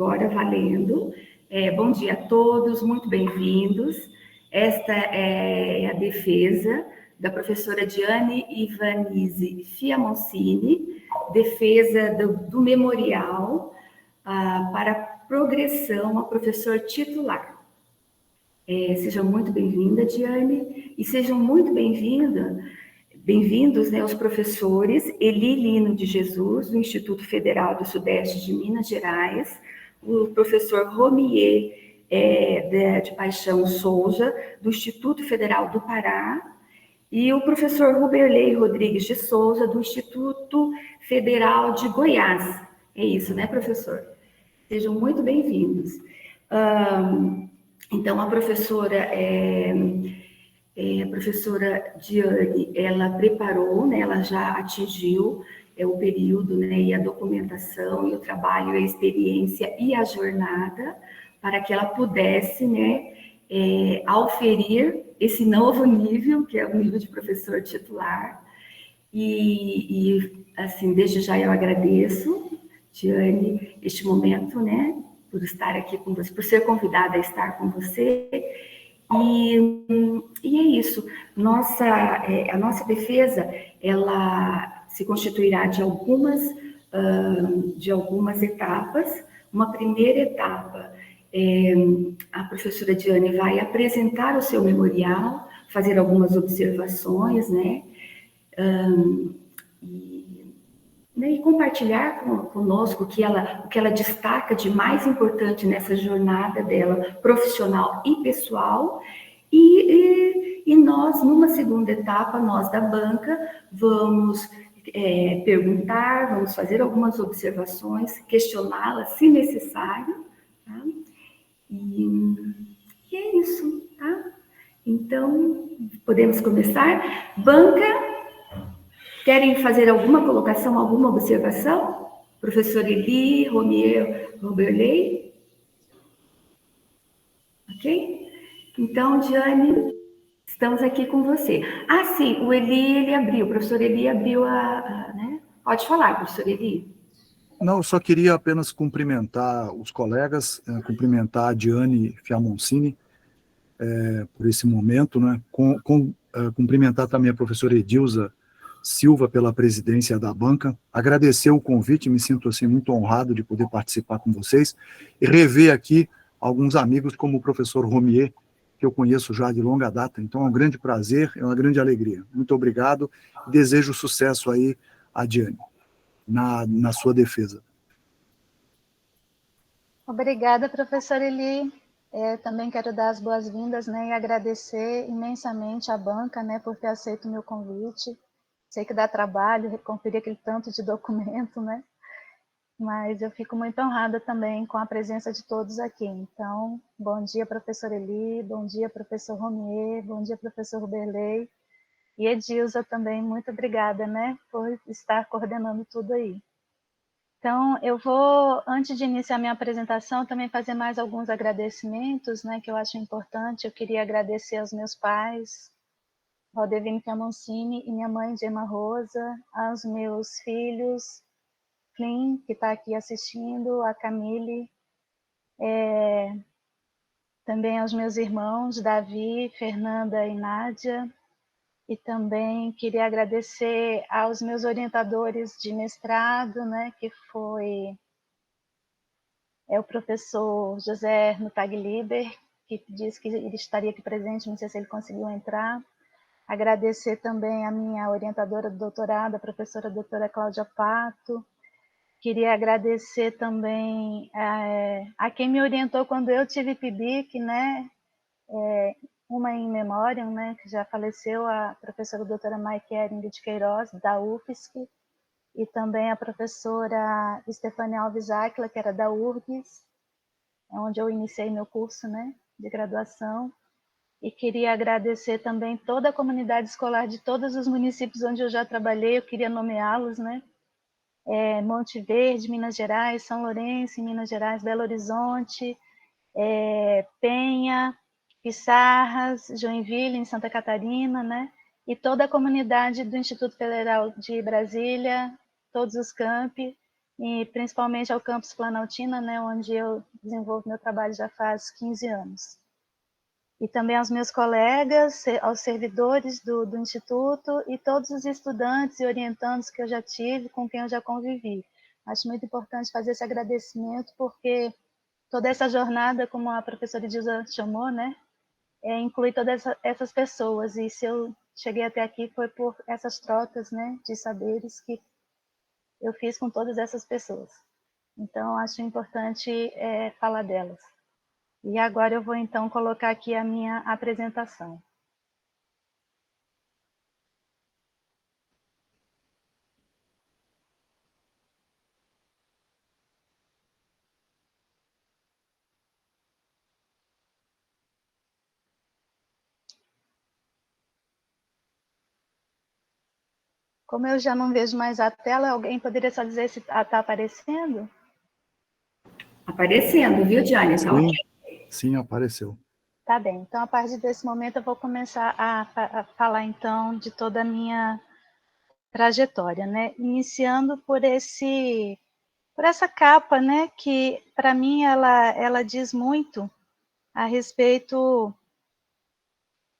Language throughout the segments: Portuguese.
agora valendo. Bom dia a todos, muito bem-vindos. Esta é a defesa da professora Diane Ivanise Fiamoncini, defesa do memorial para progressão a professor titular. Sejam muito bem-vinda, Diane, e sejam muito bem-vindos, né, os professores Eli Lino de Jesus, do Instituto Federal do Sudeste de Minas Gerais, o professor Romier de Paixão Souza, do Instituto Federal do Pará, e o professor Ruberley Rodrigues de Souza, do Instituto Federal de Goiás. É isso, né, professor? Sejam muito bem-vindos. Então, a professora Diane, ela preparou, né, ela já atingiu o período, né, e a documentação, e o trabalho, a experiência e a jornada, para que ela pudesse, né, auferir esse novo nível, que é o nível de professor titular. E assim, desde já eu agradeço, Diane, este momento, né, por estar aqui com você, por ser convidada a estar com você. E é isso. A nossa defesa, ela se constituirá de algumas etapas. Uma primeira etapa, a professora Diane vai apresentar o seu memorial, fazer algumas observações, né? E compartilhar conosco o que ela destaca de mais importante nessa jornada dela, profissional e pessoal. E nós, numa segunda etapa, nós da banca, vamos perguntar, vamos fazer algumas observações, questioná-la se necessário, tá? E é isso, tá? Então, podemos começar. Banca, querem fazer alguma colocação, alguma observação? Professor Eli, Romier, Roberley? Ok? Então, Diane, estamos aqui com você. Sim, o Eli, ele abriu, o professor Eli abriu né? Pode falar, professor Eli. Não, eu só queria apenas cumprimentar os colegas, cumprimentar a Diane Fiamoncini por esse momento, né? Cumprimentar também a professora Edilza Silva pela presidência da banca, agradecer o convite, me sinto assim muito honrado de poder participar com vocês e rever aqui alguns amigos como o professor Romier, que eu conheço já de longa data, então é um grande prazer, é uma grande alegria. Muito obrigado e desejo sucesso aí a Diane na sua defesa. Obrigada, professor Eli. Também quero dar as boas-vindas, né, e agradecer imensamente à banca, né, por ter aceito o meu convite. Sei que dá trabalho conferir aquele tanto de documento, né? Mas eu fico muito honrada também com a presença de todos aqui. Então, bom dia, professor Eli, bom dia, professor Romier, bom dia, professor Ruberley. E Edilza também, muito obrigada, né, por estar coordenando tudo aí. Então, eu vou, antes de iniciar minha apresentação, também fazer mais alguns agradecimentos, né, que eu acho importante. Eu queria agradecer aos meus pais, Valdevino Fiamoncini e minha mãe, Gemma Rosa, aos meus filhos, Flynn, que está aqui assistindo, a Camille, também aos meus irmãos, Davi, Fernanda e Nádia, e também queria agradecer aos meus orientadores de mestrado, né, que foi o professor José Erno Tagliber, que disse que ele estaria aqui presente, não sei se ele conseguiu entrar. Agradecer também a minha orientadora do doutorado, a professora doutora Cláudia Pato. Queria agradecer também a quem me orientou quando eu tive PIBIC, né? Uma in memoriam, né? Que já faleceu, a professora doutora Maike Ering de Queiroz, da UFSC, e também a professora Stefania Alves Áquila, que era da URGS, onde eu iniciei meu curso, né, de graduação. E queria agradecer também toda a comunidade escolar de todos os municípios onde eu já trabalhei, eu queria nomeá-los, né? Monte Verde, Minas Gerais, São Lourenço, em Minas Gerais, Belo Horizonte, Penha, Pissarras, Joinville, em Santa Catarina, né? E toda a comunidade do Instituto Federal de Brasília, todos os campi, e principalmente ao campus Planaltina, né, onde eu desenvolvo meu trabalho já faz 15 anos. E também aos meus colegas, aos servidores do Instituto e todos os estudantes e orientandos que eu já tive, com quem eu já convivi. Acho muito importante fazer esse agradecimento, porque toda essa jornada, como a professora Edilza chamou, né, inclui todas essas pessoas, e se eu cheguei até aqui foi por essas trocas, né, de saberes que eu fiz com todas essas pessoas. Então, acho importante falar delas. E agora eu vou, então, colocar aqui a minha apresentação. Como eu já não vejo mais a tela, alguém poderia só dizer se está aparecendo? Aparecendo, viu, Diane? Tá ok. Sim, apareceu. Tá bem. Então, a partir desse momento, eu vou começar a falar, então, de toda a minha trajetória, né? Iniciando por essa capa, né? Que, para mim, ela diz muito a respeito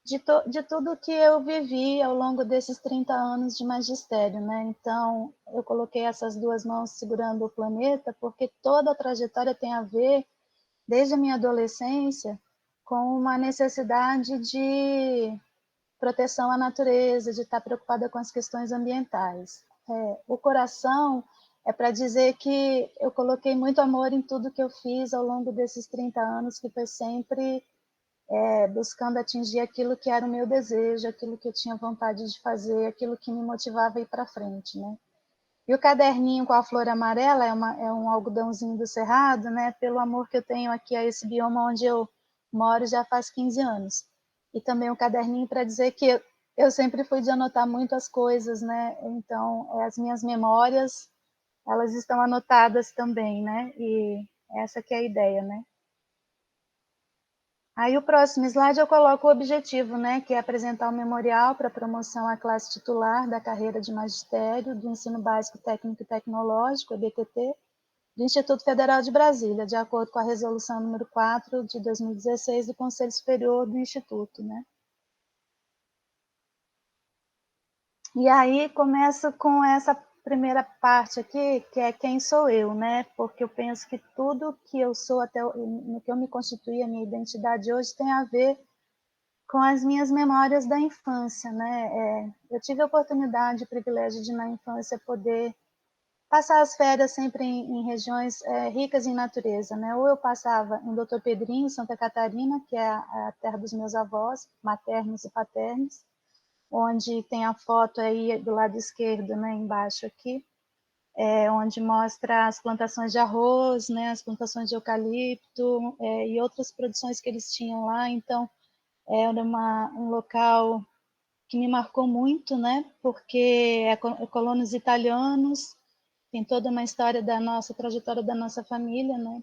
de tudo que eu vivi ao longo desses 30 anos de magistério, né? Então, eu coloquei essas duas mãos segurando o planeta, porque toda a trajetória tem a ver, desde a minha adolescência, com uma necessidade de proteção à natureza, de estar preocupada com as questões ambientais. O coração é para dizer que eu coloquei muito amor em tudo que eu fiz ao longo desses 30 anos, que foi sempre buscando atingir aquilo que era o meu desejo, aquilo que eu tinha vontade de fazer, aquilo que me motivava a ir para frente, né? E o caderninho com a flor amarela é um algodãozinho do cerrado, né? Pelo amor que eu tenho aqui a esse bioma onde eu moro já faz 15 anos. E também um caderninho para dizer que eu sempre fui de anotar muitas coisas, né? Então, as minhas memórias, elas estão anotadas também, né? E essa que é a ideia, né? Aí o próximo slide eu coloco o objetivo, né, que é apresentar o memorial para promoção à classe titular da carreira de magistério do Ensino Básico Técnico e Tecnológico, EBTT, do Instituto Federal de Brasília, de acordo com a resolução número 4 de 2016 do Conselho Superior do Instituto, né? E aí começo com essa primeira parte aqui, que é quem sou eu, né? Porque eu penso que tudo que eu sou até no que eu me constituí, a minha identidade hoje tem a ver com as minhas memórias da infância, né? Eu tive a oportunidade, o privilégio de na infância poder passar as férias sempre em regiões ricas em natureza, né? Ou eu passava em Doutor Pedrinho, Santa Catarina, que é a terra dos meus avós, maternos e paternos, onde tem a foto aí do lado esquerdo, né, embaixo aqui, onde mostra as plantações de arroz, né, as plantações de eucalipto e outras produções que eles tinham lá. Então, era um local que me marcou muito, né, porque é colonos italianos, tem toda uma história da nossa trajetória da nossa família, né,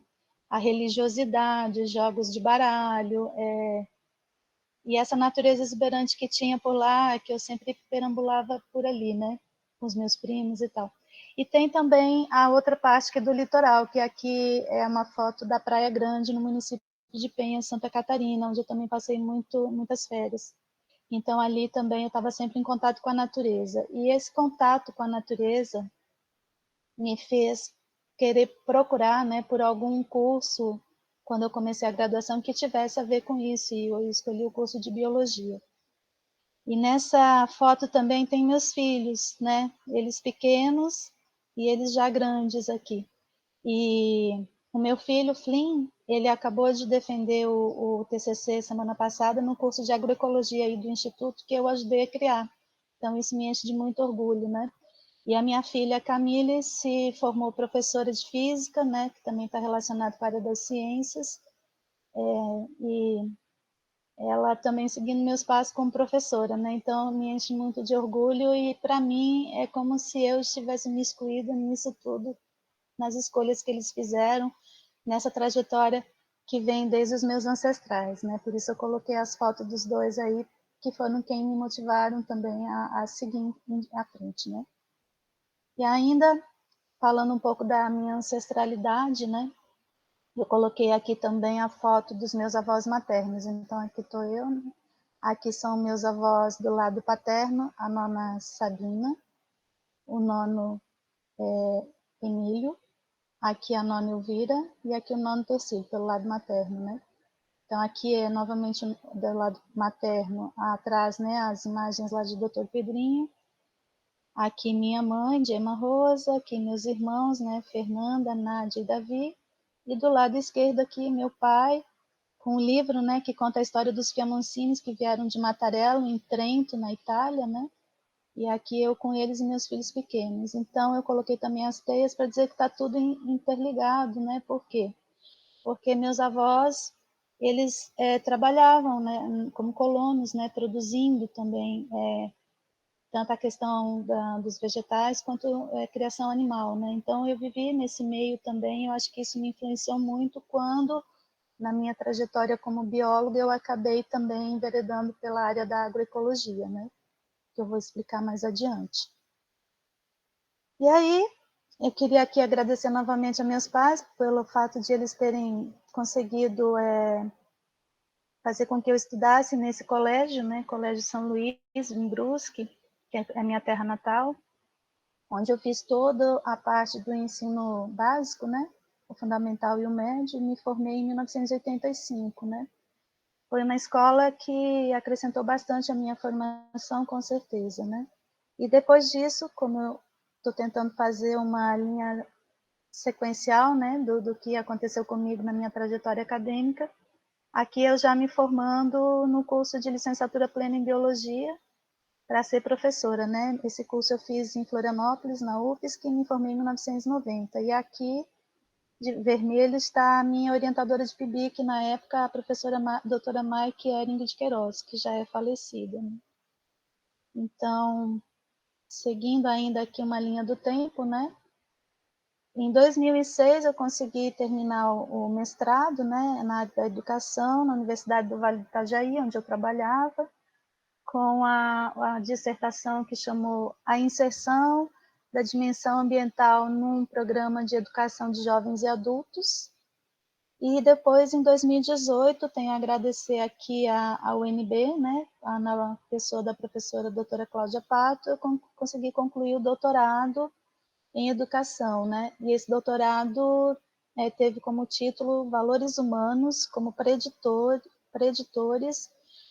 a religiosidade, jogos de baralho, e essa natureza exuberante que tinha por lá, que eu sempre perambulava por ali, né, com os meus primos e tal. E tem também a outra parte que é do litoral, que aqui é uma foto da Praia Grande, no município de Penha, Santa Catarina, onde eu também passei muitas férias. Então, ali também eu estava sempre em contato com a natureza. E esse contato com a natureza me fez querer procurar, né, por algum curso, quando eu comecei a graduação, que tivesse a ver com isso, e eu escolhi o curso de biologia. E nessa foto também tem meus filhos, né, eles pequenos e eles já grandes aqui. E o meu filho, Flynn, ele acabou de defender o TCC semana passada no curso de agroecologia aí do Instituto, que eu ajudei a criar. Então, isso me enche de muito orgulho, né? E a minha filha, Camille, se formou professora de física, né? Que também está relacionada com a área das ciências. E ela também seguindo meus passos como professora, né? Então, me enche muito de orgulho e, para mim, é como se eu estivesse me excluída nisso tudo, nas escolhas que eles fizeram, nessa trajetória que vem desde os meus ancestrais, né? Por isso eu coloquei as fotos dos dois aí, que foram quem me motivaram também a seguir à frente, né? E ainda falando um pouco da minha ancestralidade, né? Eu coloquei aqui também a foto dos meus avós maternos. Então, aqui estou eu, né? Aqui são meus avós do lado paterno, a nona Sabina, o nono Emílio, aqui a nona Elvira e aqui o nono Tercílio, pelo lado materno, né? Então, aqui é novamente do lado materno, atrás, né, as imagens lá de Dr. Pedrinho. Aqui minha mãe, de Emma Rosa, aqui meus irmãos, né, Fernanda, Nádia e Davi. E do lado esquerdo aqui meu pai, com um livro, né, que conta a história dos Fiamoncines que vieram de Mattarello, em Trento, na Itália, né? E aqui eu com eles e meus filhos pequenos. Então, eu coloquei também as teias para dizer que está tudo interligado, né? Por quê? Porque meus avós, eles trabalhavam, né, como colonos, né, produzindo também tanto a questão dos vegetais quanto a criação animal, né? Então, eu vivi nesse meio também, eu acho que isso me influenciou muito quando, na minha trajetória como bióloga, eu acabei também enveredando pela área da agroecologia, né? Que eu vou explicar mais adiante. E aí, eu queria aqui agradecer novamente a meus pais pelo fato de eles terem conseguido fazer com que eu estudasse nesse colégio, né, Colégio São Luís, em Brusque, que é a minha terra natal, onde eu fiz toda a parte do ensino básico, né, o fundamental e o médio, e me formei em 1985, né. Foi uma escola que acrescentou bastante a minha formação, com certeza, né. E depois disso, como eu estou tentando fazer uma linha sequencial, né, do que aconteceu comigo na minha trajetória acadêmica, aqui eu já me formando no curso de licenciatura plena em biologia para ser professora, né? Esse curso eu fiz em Florianópolis, na UFSC, e me formei em 1990. E aqui, de vermelho, está a minha orientadora de PIBIC, na época, a professora doutora Maike Ehring de Queiroz, que já é falecida, né? Então, seguindo ainda aqui uma linha do tempo, né? Em 2006, eu consegui terminar o mestrado, né, na área da educação, na Universidade do Vale do Itajaí, onde eu trabalhava, com a dissertação que chamou A Inserção da Dimensão Ambiental num Programa de Educação de Jovens e Adultos. E depois, em 2018, tenho a agradecer aqui a UNB, né, na pessoa da professora doutora Cláudia Pato, eu consegui concluir o doutorado em educação, né? E esse doutorado teve como título Valores Humanos como preditores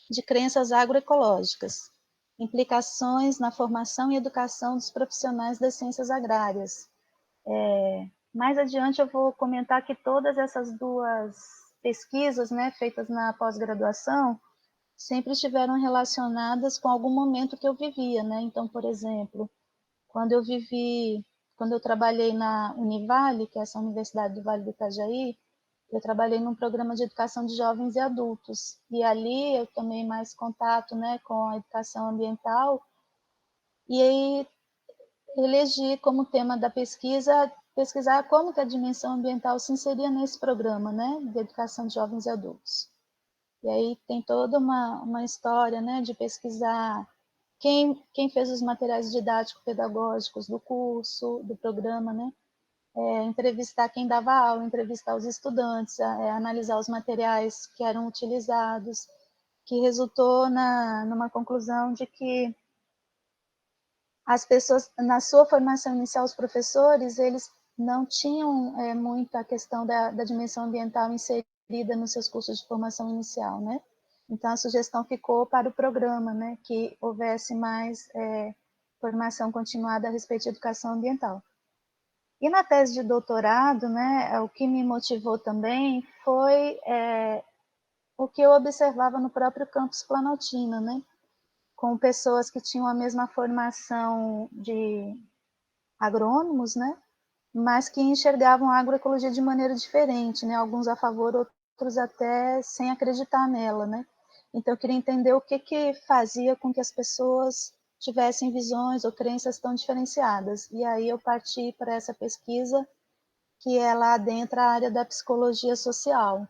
de crenças agroecológicas, implicações na formação e educação dos profissionais das ciências agrárias. Mais adiante eu vou comentar que todas essas duas pesquisas, né, feitas na pós-graduação, sempre estiveram relacionadas com algum momento que eu vivia, né? Então, por exemplo, quando eu trabalhei na Univale, que é essa Universidade do Vale do Itajaí, eu trabalhei num programa de educação de jovens e adultos. E ali eu tomei mais contato, né, com a educação ambiental. E aí elegi como tema da pesquisa pesquisar como que a dimensão ambiental se inseria nesse programa, né, de educação de jovens e adultos. E aí tem toda uma história, né, de pesquisar quem fez os materiais didático-pedagógicos do curso, do programa, né? Entrevistar quem dava aula, entrevistar os estudantes, analisar os materiais que eram utilizados, que resultou numa conclusão de que as pessoas, na sua formação inicial, os professores, eles não tinham muito a questão da dimensão ambiental inserida nos seus cursos de formação inicial, né? Então, a sugestão ficou para o programa, né, que houvesse mais formação continuada a respeito de educação ambiental. E na tese de doutorado, né, o que me motivou também foi o que eu observava no próprio campus Planaltina, né, com pessoas que tinham a mesma formação de agrônomos, né, mas que enxergavam a agroecologia de maneira diferente, né, alguns a favor, outros até sem acreditar nela, né. Então, eu queria entender o que fazia com que as pessoas tivessem visões ou crenças tão diferenciadas. E aí eu parti para essa pesquisa, que ela adentra a área da psicologia social.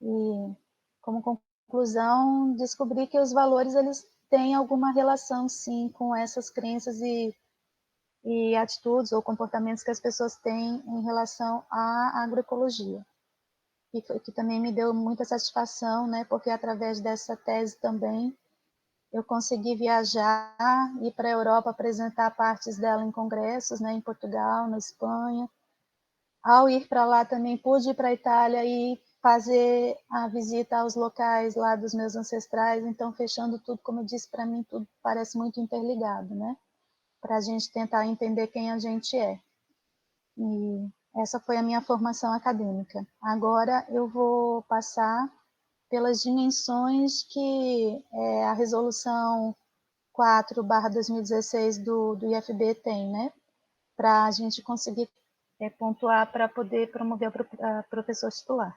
E, como conclusão, descobri que os valores eles têm alguma relação, sim, com essas crenças e e atitudes ou comportamentos que as pessoas têm em relação à agroecologia. Que também me deu muita satisfação, né, porque através dessa tese também eu consegui viajar, ir para a Europa apresentar partes dela em congressos, né, em Portugal, na Espanha. Ao ir para lá também pude ir para a Itália e fazer a visita aos locais lá dos meus ancestrais, então fechando tudo, como eu disse, para mim tudo parece muito interligado, né? Para a gente tentar entender quem a gente é. E essa foi a minha formação acadêmica. Agora eu vou passar pelas dimensões que a resolução 4/2016 do IFB tem, né? Para a gente conseguir pontuar para poder promover a professor titular.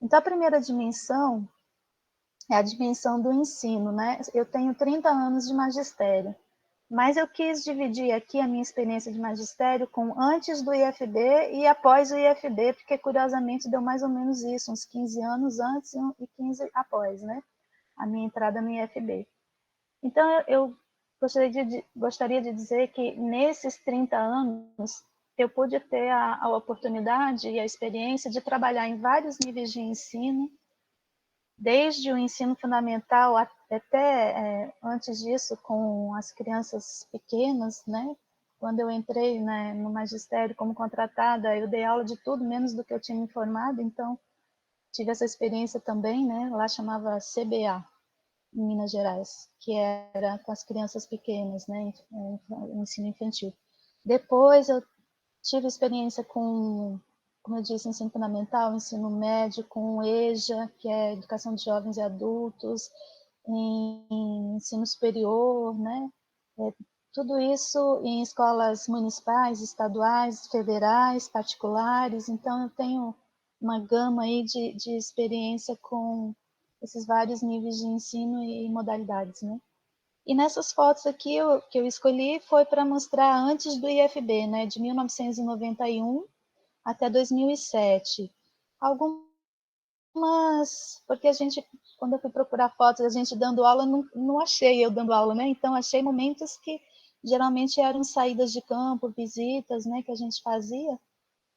Então, a primeira dimensão é a dimensão do ensino, né? Eu tenho 30 anos de magistério, mas eu quis dividir aqui a minha experiência de magistério com antes do IFB e após o IFB, porque curiosamente deu mais ou menos isso, uns 15 anos antes e 15 após, né? A minha entrada no IFB. Então, eu gostaria de dizer que nesses 30 anos eu pude ter a oportunidade e a experiência de trabalhar em vários níveis de ensino, desde o ensino fundamental até antes disso com as crianças pequenas, né? Quando eu entrei, né, no magistério como contratada, eu dei aula de tudo menos do que eu tinha me formado, então tive essa experiência também, né? Lá chamava CBA, em Minas Gerais, que era com as crianças pequenas, né, ensino infantil. Depois eu tive experiência com, como eu disse, ensino fundamental, ensino médio, com o EJA, que é Educação de Jovens e Adultos, em ensino superior, né, tudo isso em escolas municipais, estaduais, federais, particulares, então eu tenho uma gama aí de experiência com esses vários níveis de ensino e modalidades, né? E nessas fotos aqui que eu escolhi foi para mostrar antes do IFB, né, de 1991 até 2007. Algumas, porque a gente, quando eu fui procurar fotos, a gente dando aula, não achei eu dando aula, né? Então achei momentos que geralmente eram saídas de campo, visitas, né, que a gente fazia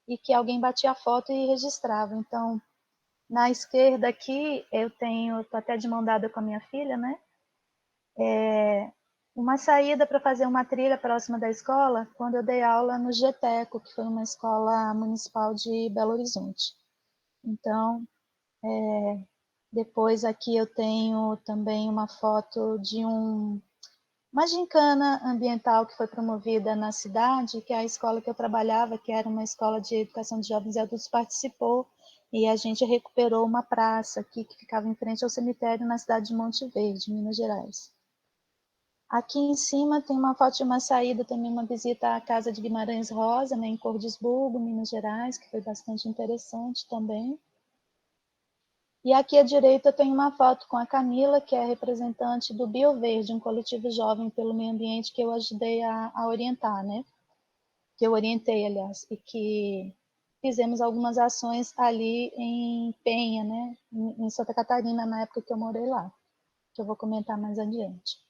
e que alguém batia a foto e registrava. Então, na esquerda aqui, estou até de mão dada com a minha filha, né? Uma saída para fazer uma trilha próxima da escola, quando eu dei aula no GETECO, que foi uma escola municipal de Belo Horizonte. Então, depois aqui eu tenho também uma foto de uma gincana ambiental que foi promovida na cidade, que a escola que eu trabalhava, que era uma escola de educação de jovens e adultos, participou, e a gente recuperou uma praça aqui que ficava em frente ao cemitério na cidade de Monte Verde, Minas Gerais. Aqui em cima tem uma foto de uma saída, também uma visita à Casa de Guimarães Rosa, né, em Cordisburgo, Minas Gerais, que foi bastante interessante também. E aqui à direita eu tenho uma foto com a Camila, que é representante do BioVerde, um coletivo jovem pelo meio ambiente que eu ajudei a orientar, né? Que eu orientei, aliás, e que fizemos algumas ações ali em Penha, né? Em Santa Catarina, na época que eu morei lá, que eu vou comentar mais adiante.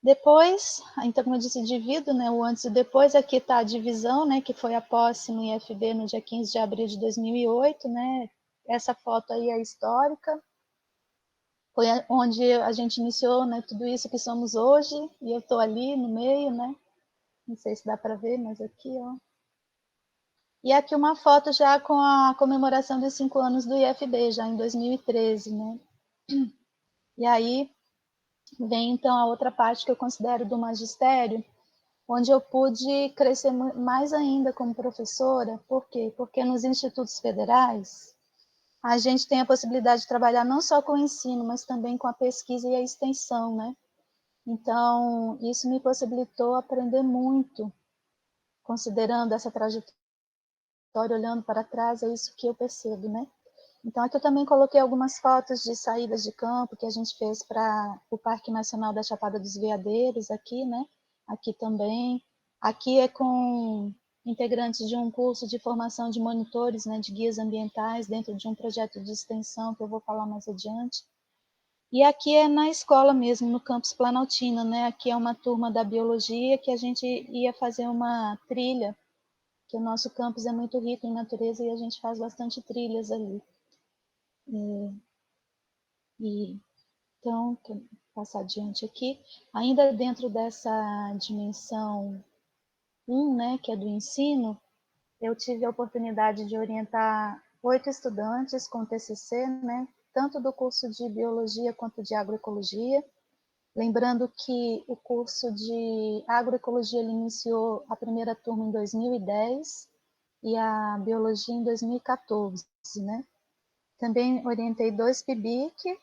Depois, então, como eu disse, divido, né, o antes e depois. Aqui está a divisão, né, que foi a posse no IFB no dia 15 de abril de 2008, né, essa foto aí é histórica, foi onde a gente iniciou, né, tudo isso que somos hoje, e eu estou ali no meio, né, não sei se dá para ver, mas aqui, ó. E aqui uma foto já com a comemoração dos 5 anos do IFB, já em 2013, né. E aí vem, então, a outra parte que eu considero do magistério, onde eu pude crescer mais ainda como professora. Por quê? Porque nos institutos federais, a gente tem a possibilidade de trabalhar não só com o ensino, mas também com a pesquisa e a extensão, né? Então, isso me possibilitou aprender muito, considerando essa trajetória, olhando para trás, é isso que eu percebo, né? Então, aqui eu também coloquei algumas fotos de saídas de campo que a gente fez para o Parque Nacional da Chapada dos Veadeiros, aqui, né? Aqui também. Aqui é com integrantes de um curso de formação de monitores, né, de guias ambientais, dentro de um projeto de extensão, que eu vou falar mais adiante. E aqui é na escola mesmo, no campus Planaltina, né? Aqui é uma turma da biologia que a gente ia fazer uma trilha, que o nosso campus é muito rico em natureza e a gente faz bastante trilhas ali. Então, vou passar adiante aqui. Ainda dentro dessa dimensão 1, né, que é do ensino, eu tive a oportunidade de orientar 8 estudantes com TCC, né, tanto do curso de Biologia quanto de Agroecologia. Lembrando que o curso de Agroecologia ele iniciou a primeira turma em 2010 e a Biologia em 2014, né? Também orientei 2 PIBIC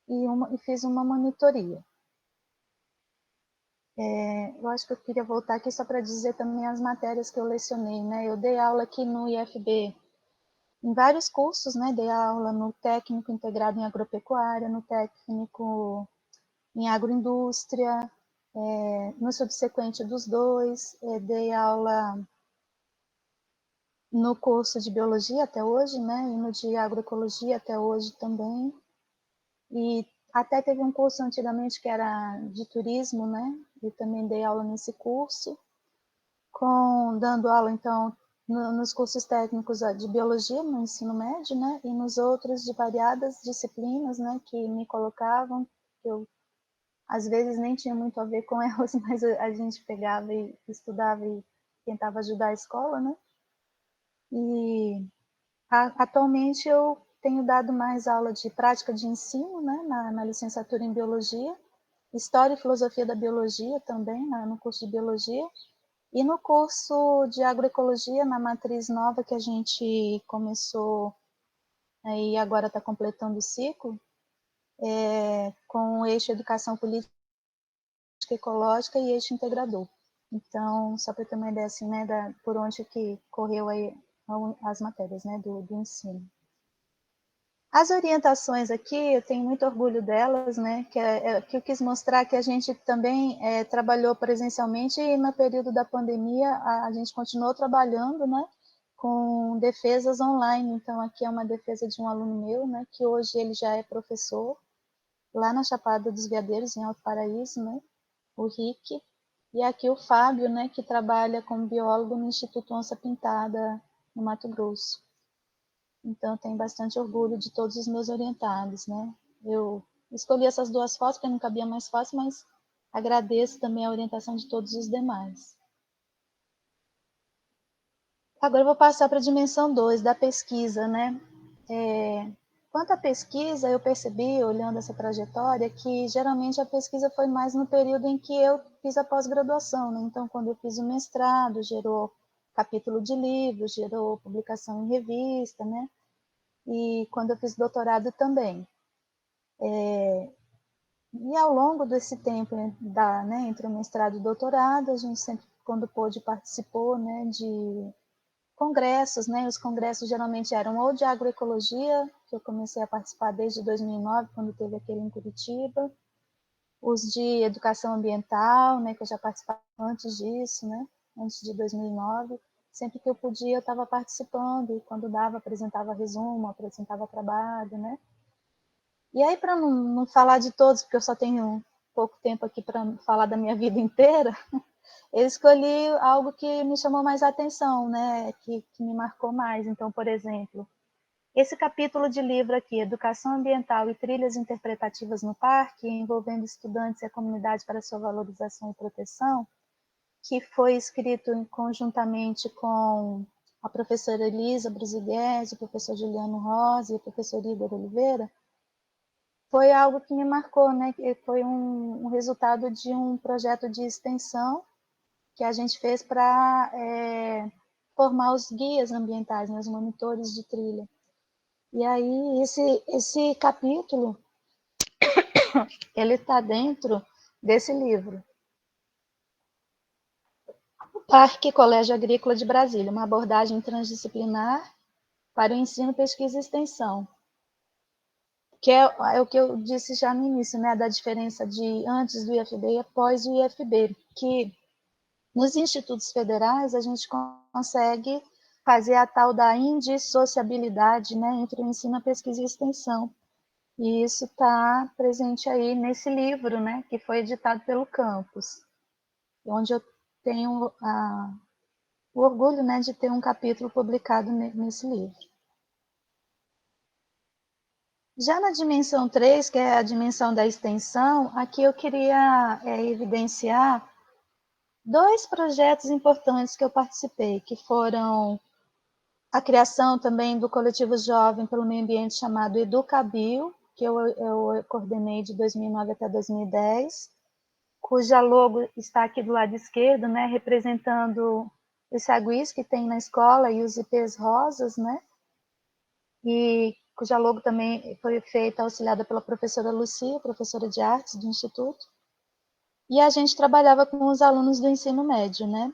e fiz uma monitoria. Eu acho que eu queria voltar aqui só para dizer também as matérias que eu lecionei, né? Eu dei aula aqui no IFB em vários cursos, né? Dei aula no técnico integrado em agropecuária, no técnico em agroindústria, no subsequente dos dois, dei aula no curso de biologia até hoje, né? E no de agroecologia até hoje também. E até teve um curso antigamente que era de turismo, né? E também dei aula nesse curso, dando aula, então, nos cursos técnicos de biologia, no ensino médio, né? E nos outros de variadas disciplinas, né? Que me colocavam, que eu, às vezes, nem tinha muito a ver com elas, mas a gente pegava e estudava e tentava ajudar a escola, né? E atualmente eu tenho dado mais aula de prática de ensino, né? Na licenciatura em biologia, História e Filosofia da Biologia também, no curso de Biologia, e no curso de Agroecologia, na matriz nova que a gente começou e agora está completando o ciclo, com o eixo Educação Política e Ecológica e eixo Integrador. Então, só para ter uma ideia assim, né, por onde que correu aí as matérias, né, do ensino. As orientações aqui, eu tenho muito orgulho delas, né, que eu quis mostrar que a gente também trabalhou presencialmente e no período da pandemia a gente continuou trabalhando, né, com defesas online. Então, aqui é uma defesa de um aluno meu, né, que hoje ele já é professor, lá na Chapada dos Veadeiros, em Alto Paraíso, né, o Rick, e aqui o Fábio, né, que trabalha como biólogo no Instituto Onça Pintada, no Mato Grosso. Então, tenho bastante orgulho de todos os meus orientados, né? Eu escolhi essas 2 fotos, porque não cabia mais fotos, mas agradeço também a orientação de todos os demais. Agora eu vou passar para a dimensão 2, da pesquisa, né? Quanto à pesquisa, eu percebi, olhando essa trajetória, que geralmente a pesquisa foi mais no período em que eu fiz a pós-graduação, né? Então, quando eu fiz o mestrado, gerou capítulo de livro, gerou publicação em revista, né? E quando eu fiz doutorado também. E ao longo desse tempo, né, entre o mestrado e o doutorado, a gente sempre, quando pôde, participou, né, de congressos, né? Os congressos geralmente eram ou de agroecologia, que eu comecei a participar desde 2009, quando teve aquele em Curitiba, os de educação ambiental, né, que eu já participava antes disso, né, antes de 2009. Sempre que eu podia, eu estava participando, e quando dava, apresentava resumo, apresentava trabalho, né. E aí, para não falar de todos, porque eu só tenho pouco tempo aqui para falar da minha vida inteira, eu escolhi algo que me chamou mais a atenção, né, que me marcou mais. Então, por exemplo, esse capítulo de livro aqui, Educação Ambiental e Trilhas Interpretativas no Parque, envolvendo estudantes e a comunidade para sua valorização e proteção, que foi escrito conjuntamente com a professora Elisa Brusigues, o professor Juliano Rosa e o professor Igor Oliveira, foi algo que me marcou, né? Foi um resultado de um projeto de extensão que a gente fez para formar os guias ambientais, né, os monitores de trilha. E aí, esse capítulo, ele está dentro desse livro. Parque Colégio Agrícola de Brasília, uma abordagem transdisciplinar para o ensino, pesquisa e extensão. Que é o que eu disse já no início, né, da diferença de antes do IFB e após o IFB, que nos institutos federais a gente consegue fazer a tal da indissociabilidade, né, entre o ensino, a pesquisa e a extensão. E isso está presente aí nesse livro, né, que foi editado pelo campus, onde eu tenho o orgulho, né, de ter um capítulo publicado nesse livro. Já na dimensão 3, que é a dimensão da extensão, aqui eu queria evidenciar 2 projetos importantes que eu participei, que foram a criação também do coletivo jovem pelo meio ambiente chamado Educabio, que eu coordenei de 2009 até 2010, cuja logo está aqui do lado esquerdo, né, representando os saguis que tem na escola e os ipês rosas, né, e cuja logo também foi feita, auxiliada pela professora Lucia, professora de artes do Instituto, e a gente trabalhava com os alunos do ensino médio, né.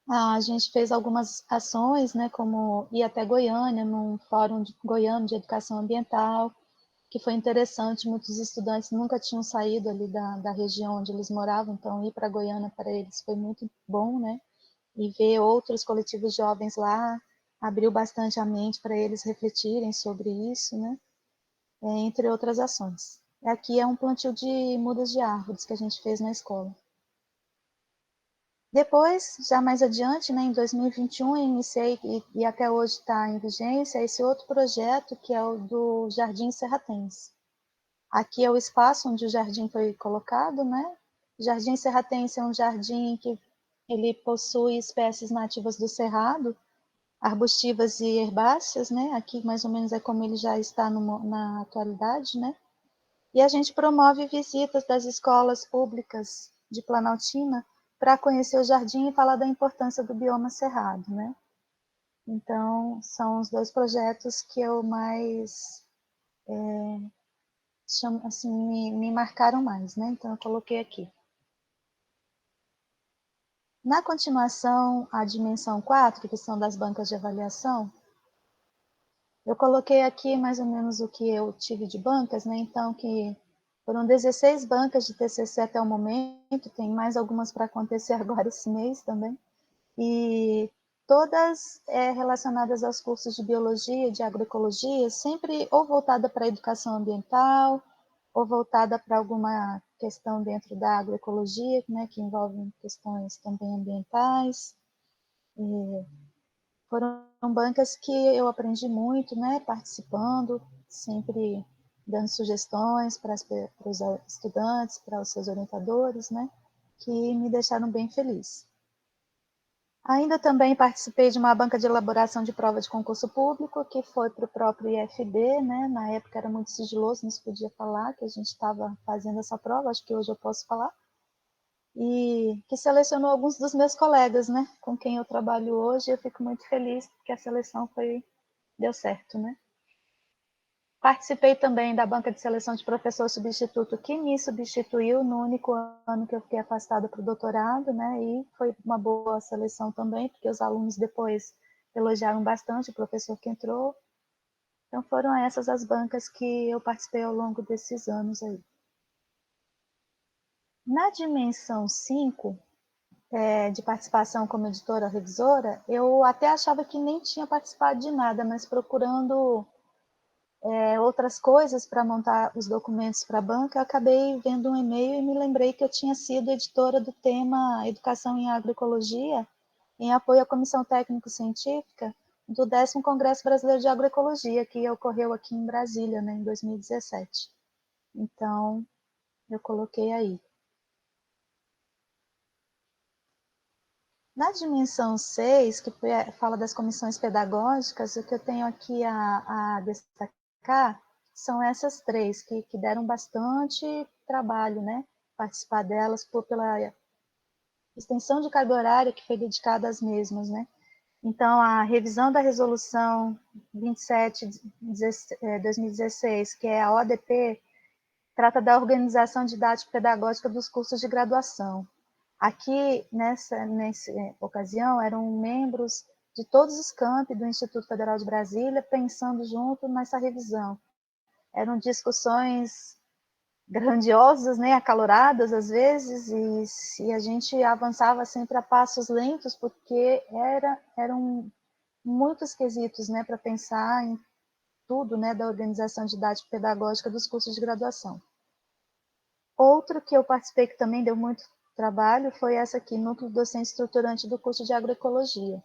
A gente fez algumas ações, né, como ir até Goiânia, num fórum goiano de educação ambiental, que foi interessante, muitos estudantes nunca tinham saído ali da região onde eles moravam, então ir para Goiânia para eles foi muito bom, né, e ver outros coletivos jovens lá abriu bastante a mente para eles refletirem sobre isso, né, entre outras ações. Aqui é um plantio de mudas de árvores que a gente fez na escola. Depois, já mais adiante, né, em 2021, eu iniciei e até hoje está em vigência esse outro projeto, que é o do Jardim Serratense. Aqui é o espaço onde o jardim foi colocado, né? O Jardim Serratense é um jardim que ele possui espécies nativas do cerrado, arbustivas e herbáceas, né? Aqui mais ou menos é como ele já está na atualidade, né? E a gente promove visitas das escolas públicas de Planaltina para conhecer o jardim e falar da importância do bioma cerrado, né? Então, são os 2 projetos que eu mais assim, me marcaram mais, né? Então, eu coloquei aqui. Na continuação, a dimensão 4, que são das bancas de avaliação, eu coloquei aqui mais ou menos o que eu tive de bancas, né? Então, que foram 16 bancas de TCC até o momento, tem mais algumas para acontecer agora esse mês também, e todas relacionadas aos cursos de biologia e de agroecologia, sempre ou voltada para a educação ambiental, ou voltada para alguma questão dentro da agroecologia, né, que envolve questões também ambientais. E foram bancas que eu aprendi muito, né, participando, sempre dando sugestões para os estudantes, para os seus orientadores, né, que me deixaram bem feliz. Ainda também participei de uma banca de elaboração de prova de concurso público, que foi para o próprio IFB, né? Na época era muito sigiloso, não se podia falar que a gente estava fazendo essa prova, acho que hoje eu posso falar, e que selecionou alguns dos meus colegas, né? Com quem eu trabalho hoje, eu fico muito feliz porque a seleção deu certo, né? Participei também da banca de seleção de professor substituto, que me substituiu no único ano que eu fiquei afastada para o doutorado, né? E foi uma boa seleção também, porque os alunos depois elogiaram bastante o professor que entrou. Então foram essas as bancas que eu participei ao longo desses anos aí. Na dimensão 5, de participação como editora revisora, eu até achava que nem tinha participado de nada, mas procurando outras coisas para montar os documentos para a banca, eu acabei vendo um e-mail e me lembrei que eu tinha sido editora do tema Educação em Agroecologia, em apoio à Comissão Técnico-Científica do 10º Congresso Brasileiro de Agroecologia, que ocorreu aqui em Brasília, né, em 2017. Então, eu coloquei aí. Na dimensão 6, que fala das comissões pedagógicas, o que eu tenho aqui a destacar são essas 3, que deram bastante trabalho, né? Participar delas pela extensão de carga horária que foi dedicada às mesmas, né? Então, a revisão da resolução 27/2016, que é a ODP, trata da organização didático-pedagógica dos cursos de graduação. Aqui, nessa ocasião, eram membros de todos os campi do Instituto Federal de Brasília, pensando junto nessa revisão. Eram discussões grandiosas, né, acaloradas às vezes, e a gente avançava sempre a passos lentos, porque eram muitos quesitos, né, para pensar tudo, né, da organização didático-pedagógica dos cursos de graduação. Outro que eu participei que também deu muito trabalho foi essa aqui, Núcleo Docente Estruturante do curso de Agroecologia.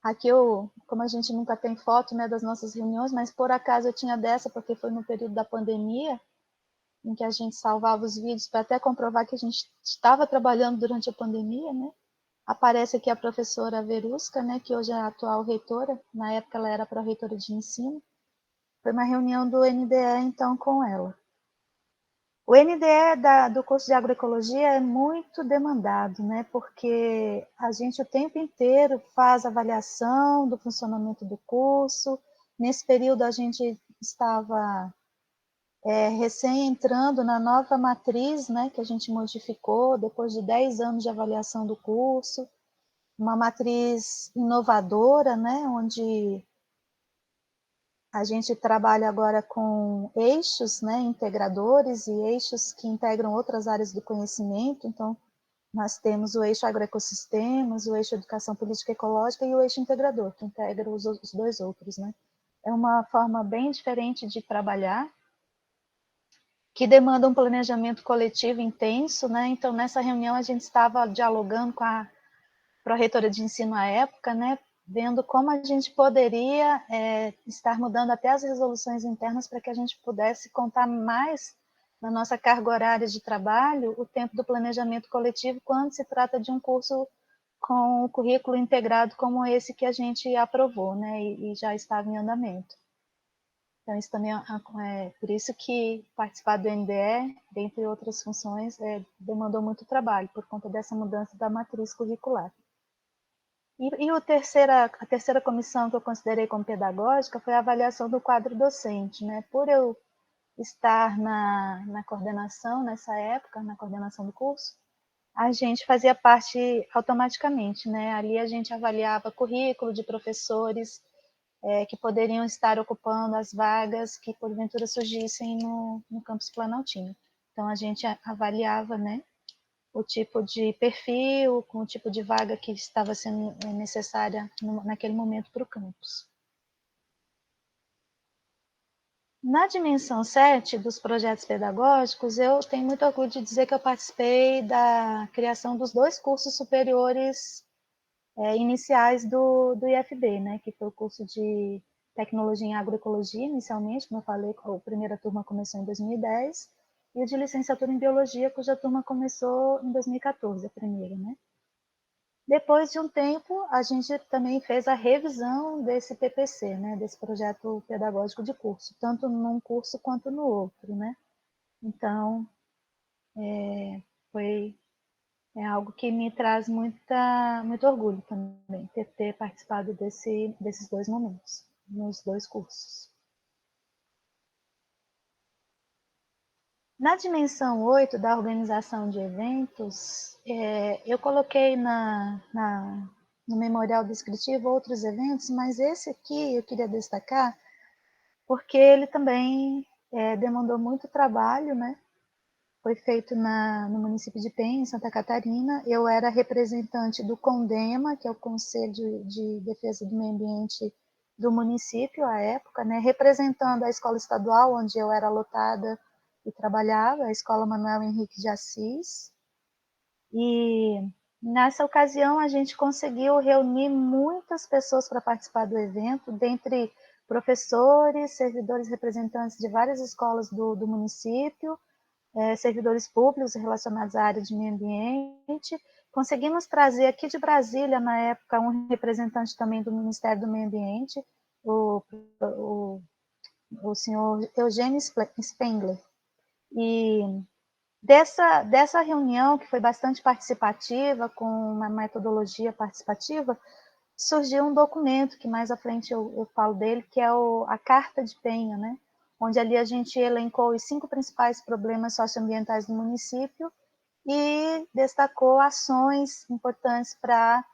Aqui como a gente nunca tem foto, né, das nossas reuniões, mas por acaso eu tinha dessa, porque foi no período da pandemia, em que a gente salvava os vídeos para até comprovar que a gente estava trabalhando durante a pandemia, né? Aparece aqui a professora Verusca, né, que hoje é a atual reitora, na época ela era pró-reitora de ensino. Foi uma reunião do NDE, então, com ela. O NDE do curso de agroecologia é muito demandado, né, porque a gente o tempo inteiro faz avaliação do funcionamento do curso. Nesse período a gente estava recém entrando na nova matriz, né, que a gente modificou depois de 10 anos de avaliação do curso, uma matriz inovadora, né, onde a gente trabalha agora com eixos, né, integradores e eixos que integram outras áreas do conhecimento. Então, nós temos o eixo agroecossistemas, o eixo educação política e ecológica e o eixo integrador, que integra os dois outros, né. É uma forma bem diferente de trabalhar, que demanda um planejamento coletivo intenso, né. Então, nessa reunião, a gente estava dialogando com a pró-reitora de ensino à época, né, vendo como a gente poderia estar mudando até as resoluções internas para que a gente pudesse contar mais na nossa carga horária de trabalho o tempo do planejamento coletivo quando se trata de um curso com o currículo integrado como esse que a gente aprovou, né, e já estava em andamento. Então, isso também é por isso que participar do NDE, dentre outras funções, demandou muito trabalho, por conta dessa mudança da matriz curricular. E a terceira comissão que eu considerei como pedagógica foi a avaliação do quadro docente, né? Por eu estar na coordenação, nessa época, na coordenação do curso, a gente fazia parte automaticamente, né? Ali a gente avaliava currículo de professores que poderiam estar ocupando as vagas que porventura surgissem no campus Planaltino. Então a gente avaliava, né, o tipo de perfil, com o tipo de vaga que estava sendo necessária naquele momento para o campus. Na dimensão 7 dos projetos pedagógicos, eu tenho muito orgulho de dizer que eu participei da criação dos 2 cursos superiores iniciais do IFB, né, que foi o curso de Tecnologia em Agroecologia, inicialmente, como eu falei, a primeira turma começou em 2010, e o de Licenciatura em Biologia, cuja turma começou em 2014, a primeira, né. Depois de um tempo, a gente também fez a revisão desse PPC, né, desse projeto pedagógico de curso, tanto num curso quanto no outro, né. Então, é algo que me traz muito orgulho também, ter participado desses 2 momentos, nos 2 cursos. Na dimensão 8 da organização de eventos, eu coloquei no memorial descritivo outros eventos, mas esse aqui eu queria destacar, porque ele também demandou muito trabalho, né? Foi feito no município de Penha, em Santa Catarina. Eu era representante do CONDEMA, que é o Conselho de Defesa do Meio Ambiente do município, à época, né? Representando a escola estadual, onde eu era lotada e trabalhava, a Escola Manuel Henrique de Assis. E nessa ocasião a gente conseguiu reunir muitas pessoas para participar do evento, dentre professores, servidores representantes de várias escolas do município, servidores públicos relacionados à área de meio ambiente. Conseguimos trazer aqui de Brasília, na época, um representante também do Ministério do Meio Ambiente, o senhor Eugênio Spengler. E dessa reunião, que foi bastante participativa, com uma metodologia participativa, surgiu um documento, que mais à frente eu falo dele, que é a Carta de Penha, né? Onde ali a gente elencou os 5 principais problemas socioambientais do município e destacou ações importantes para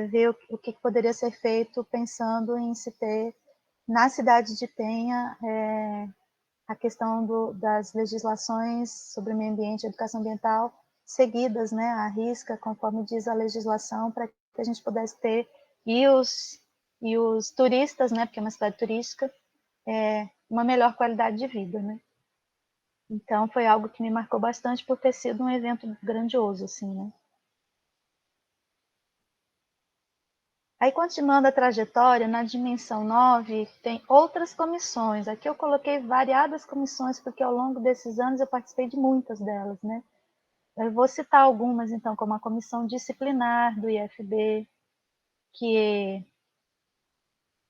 ver o que poderia ser feito, pensando em se ter, na cidade de Penha, a questão das legislações sobre meio ambiente e educação ambiental seguidas, né, à risca, conforme diz a legislação, para que a gente pudesse ter, e os turistas, né, porque é uma cidade turística, uma melhor qualidade de vida, né? Então, foi algo que me marcou bastante por ter sido um evento grandioso, assim, né? Aí, continuando a trajetória, na dimensão 9, tem outras comissões. Aqui eu coloquei variadas comissões, porque ao longo desses anos eu participei de muitas delas, né? Eu vou citar algumas, então, como a comissão disciplinar do IFB, que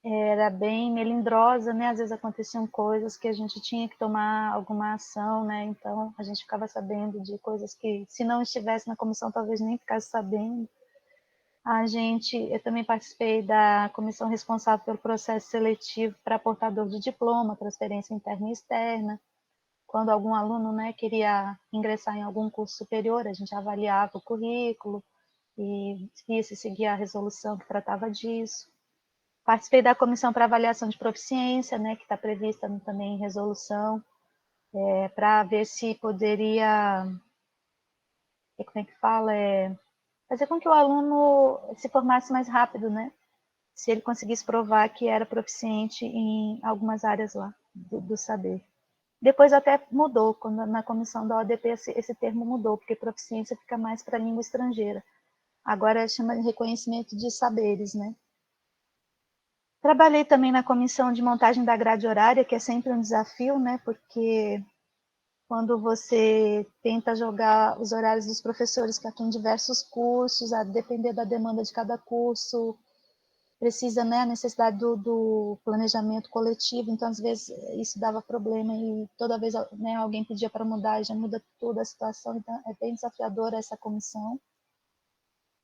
era bem melindrosa, né? Às vezes aconteciam coisas que a gente tinha que tomar alguma ação, né? Então, a gente ficava sabendo de coisas que, se não estivesse na comissão, talvez nem ficasse sabendo. Eu também participei da comissão responsável pelo processo seletivo para portador de diploma, transferência interna e externa. Quando algum aluno, né, queria ingressar em algum curso superior, a gente avaliava o currículo e via se seguia a resolução que tratava disso. Participei da comissão para avaliação de proficiência, né, que está prevista também em resolução, para ver se poderia, como é que fala, fazer com que o aluno se formasse mais rápido, né? Se ele conseguisse provar que era proficiente em algumas áreas lá do saber. Depois até mudou, quando na comissão da ODP esse termo mudou, porque proficiência fica mais para língua estrangeira. Agora chama de reconhecimento de saberes, né? Trabalhei também na comissão de montagem da grade horária, que é sempre um desafio, né? Porque quando você tenta jogar os horários dos professores que atuam em diversos cursos, a depender da demanda de cada curso, precisa, né, a necessidade do planejamento coletivo, então às vezes isso dava problema e toda vez, né, alguém pedia para mudar e já muda toda a situação, então é bem desafiadora essa comissão.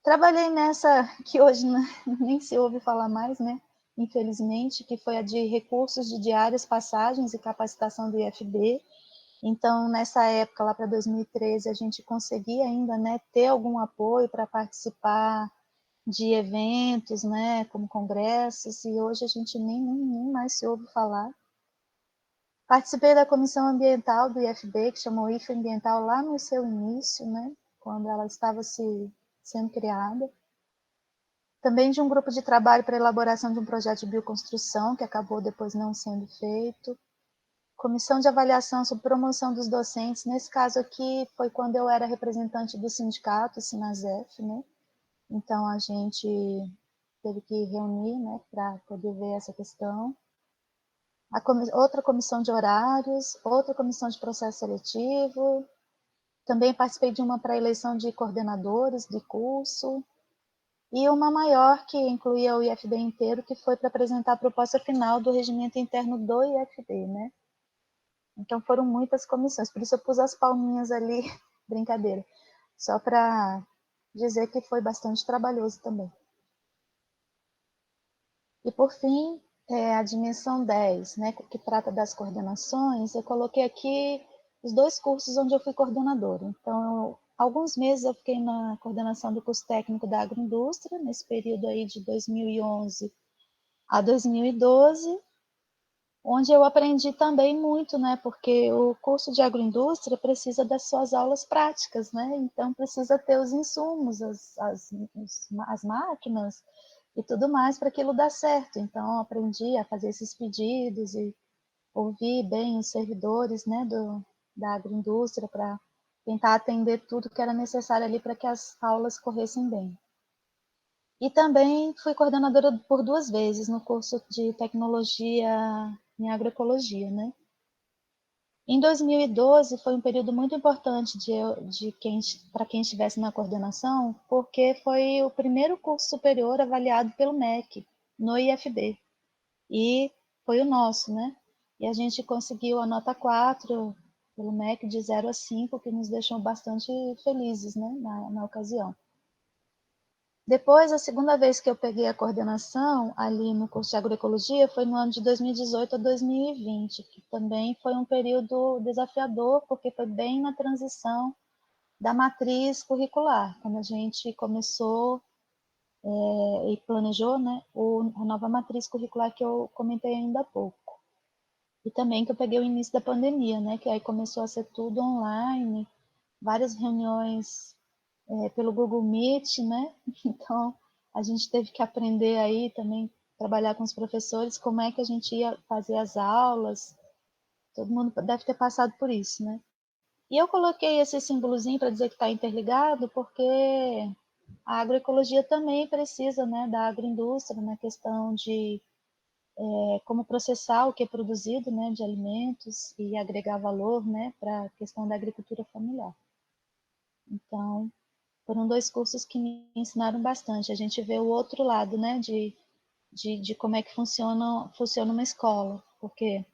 Trabalhei nessa que hoje nem se ouve falar mais, né, infelizmente, que foi a de recursos de diárias, passagens e capacitação do IFB. Então, nessa época, lá para 2013, a gente conseguia ainda, né, ter algum apoio para participar de eventos, né, como congressos, e hoje a gente nem mais se ouve falar. Participei da comissão ambiental do IFB, que chamou IFA Ambiental lá no seu início, né, quando ela estava sendo criada. Também de um grupo de trabalho para elaboração de um projeto de bioconstrução, que acabou depois não sendo feito. Comissão de avaliação sobre promoção dos docentes. Nesse caso aqui, foi quando eu era representante do sindicato, Sinasef, né? Então, a gente teve que reunir, né, para poder ver essa questão. Outra comissão de horários, outra comissão de processo seletivo. Também participei de uma para eleição de coordenadores de curso. E uma maior, que incluía o IFB inteiro, que foi para apresentar a proposta final do regimento interno do IFB, né? Então foram muitas comissões, por isso eu pus as palminhas ali, brincadeira, só para dizer que foi bastante trabalhoso também. E por fim, a dimensão 10, né, que trata das coordenações, eu coloquei aqui os 2 cursos onde eu fui coordenadora. Então, alguns meses eu fiquei na coordenação do curso técnico da agroindústria, nesse período aí de 2011 a 2012, onde eu aprendi também muito, né, porque o curso de agroindústria precisa das suas aulas práticas, né, então precisa ter os insumos, as máquinas e tudo mais para aquilo dar certo. Então, aprendi a fazer esses pedidos e ouvir bem os servidores, né, da agroindústria para tentar atender tudo que era necessário ali para que as aulas corressem bem. E também fui coordenadora por 2 vezes no curso de tecnologia em agroecologia, né? Em 2012 foi um período muito importante para quem estivesse na coordenação, porque foi o primeiro curso superior avaliado pelo MEC no IFB. E foi o nosso, né? E a gente conseguiu a nota 4 pelo MEC de 0 a 5, que nos deixou bastante felizes, né, na ocasião. Depois, a segunda vez que eu peguei a coordenação ali no curso de agroecologia foi no ano de 2018 a 2020, que também foi um período desafiador, porque foi bem na transição da matriz curricular, quando a gente começou e planejou, né, a nova matriz curricular que eu comentei ainda há pouco. E também que eu peguei o início da pandemia, né, que aí começou a ser tudo online, várias reuniões pelo Google Meet, né? Então, a gente teve que aprender aí também trabalhar com os professores, como é que a gente ia fazer as aulas. Todo mundo deve ter passado por isso, né? E eu coloquei esse símbolozinho para dizer que está interligado, porque a agroecologia também precisa, né, da agroindústria na questão de como processar o que é produzido, né, de alimentos e agregar valor, né, para a questão da agricultura familiar. Então, foram 2 cursos que me ensinaram bastante. A gente vê o outro lado, né, de como é que funciona uma escola. Porque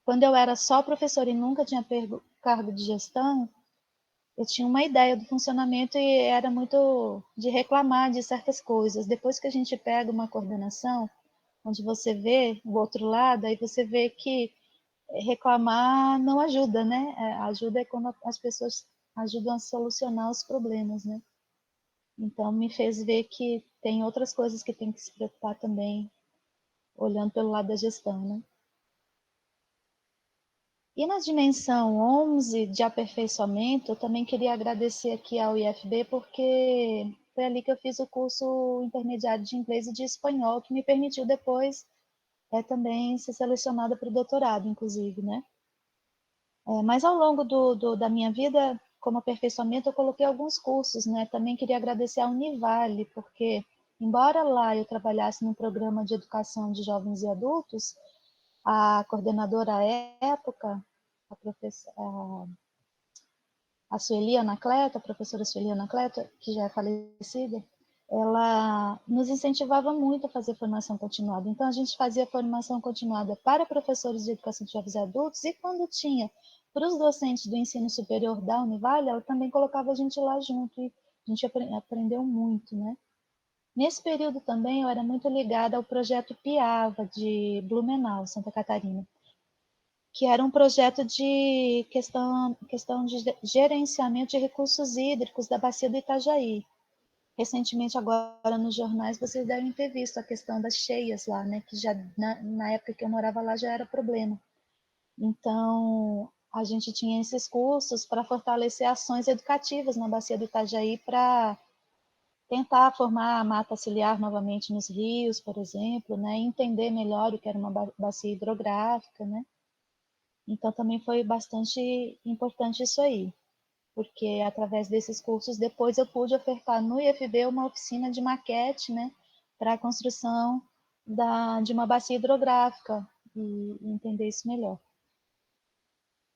quando eu era só professora e nunca tinha pego cargo de gestão, eu tinha uma ideia do funcionamento e era muito de reclamar de certas coisas. Depois que a gente pega uma coordenação, onde você vê o outro lado, aí você vê que reclamar não ajuda, né? Ajuda é quando as pessoas ajudam a solucionar os problemas, né? Então, me fez ver que tem outras coisas que tem que se preocupar também, olhando pelo lado da gestão, né? E na dimensão 11 de aperfeiçoamento, eu também queria agradecer aqui ao IFB, porque foi ali que eu fiz o curso intermediário de inglês e de espanhol, que me permitiu depois também ser selecionada para o doutorado, inclusive, né? Mas ao longo da minha vida, como aperfeiçoamento, eu coloquei alguns cursos, né? Também queria agradecer à Univale, porque, embora lá eu trabalhasse no programa de educação de jovens e adultos, a coordenadora à época, a Sueli Anacleto, a professora Sueli Anacleto, que já é falecida, ela nos incentivava muito a fazer formação continuada. Então, a gente fazia formação continuada para professores de educação de jovens e adultos, e quando tinha para os docentes do ensino superior da Univale, ela também colocava a gente lá junto, e a gente aprendeu muito, né? Nesse período também, eu era muito ligada ao projeto Piava, de Blumenau, Santa Catarina, que era um projeto de questão de gerenciamento de recursos hídricos da bacia do Itajaí. Recentemente, agora nos jornais, vocês devem ter visto a questão das cheias lá, né? Que já na época que eu morava lá já era problema. Então, a gente tinha esses cursos para fortalecer ações educativas na bacia do Itajaí para tentar formar a mata ciliar novamente nos rios, por exemplo, né? Entender melhor o que era uma bacia hidrográfica, né? Então, também foi bastante importante isso aí, porque através desses cursos, depois eu pude ofertar no IFB uma oficina de maquete, né, para a construção de uma bacia hidrográfica e entender isso melhor.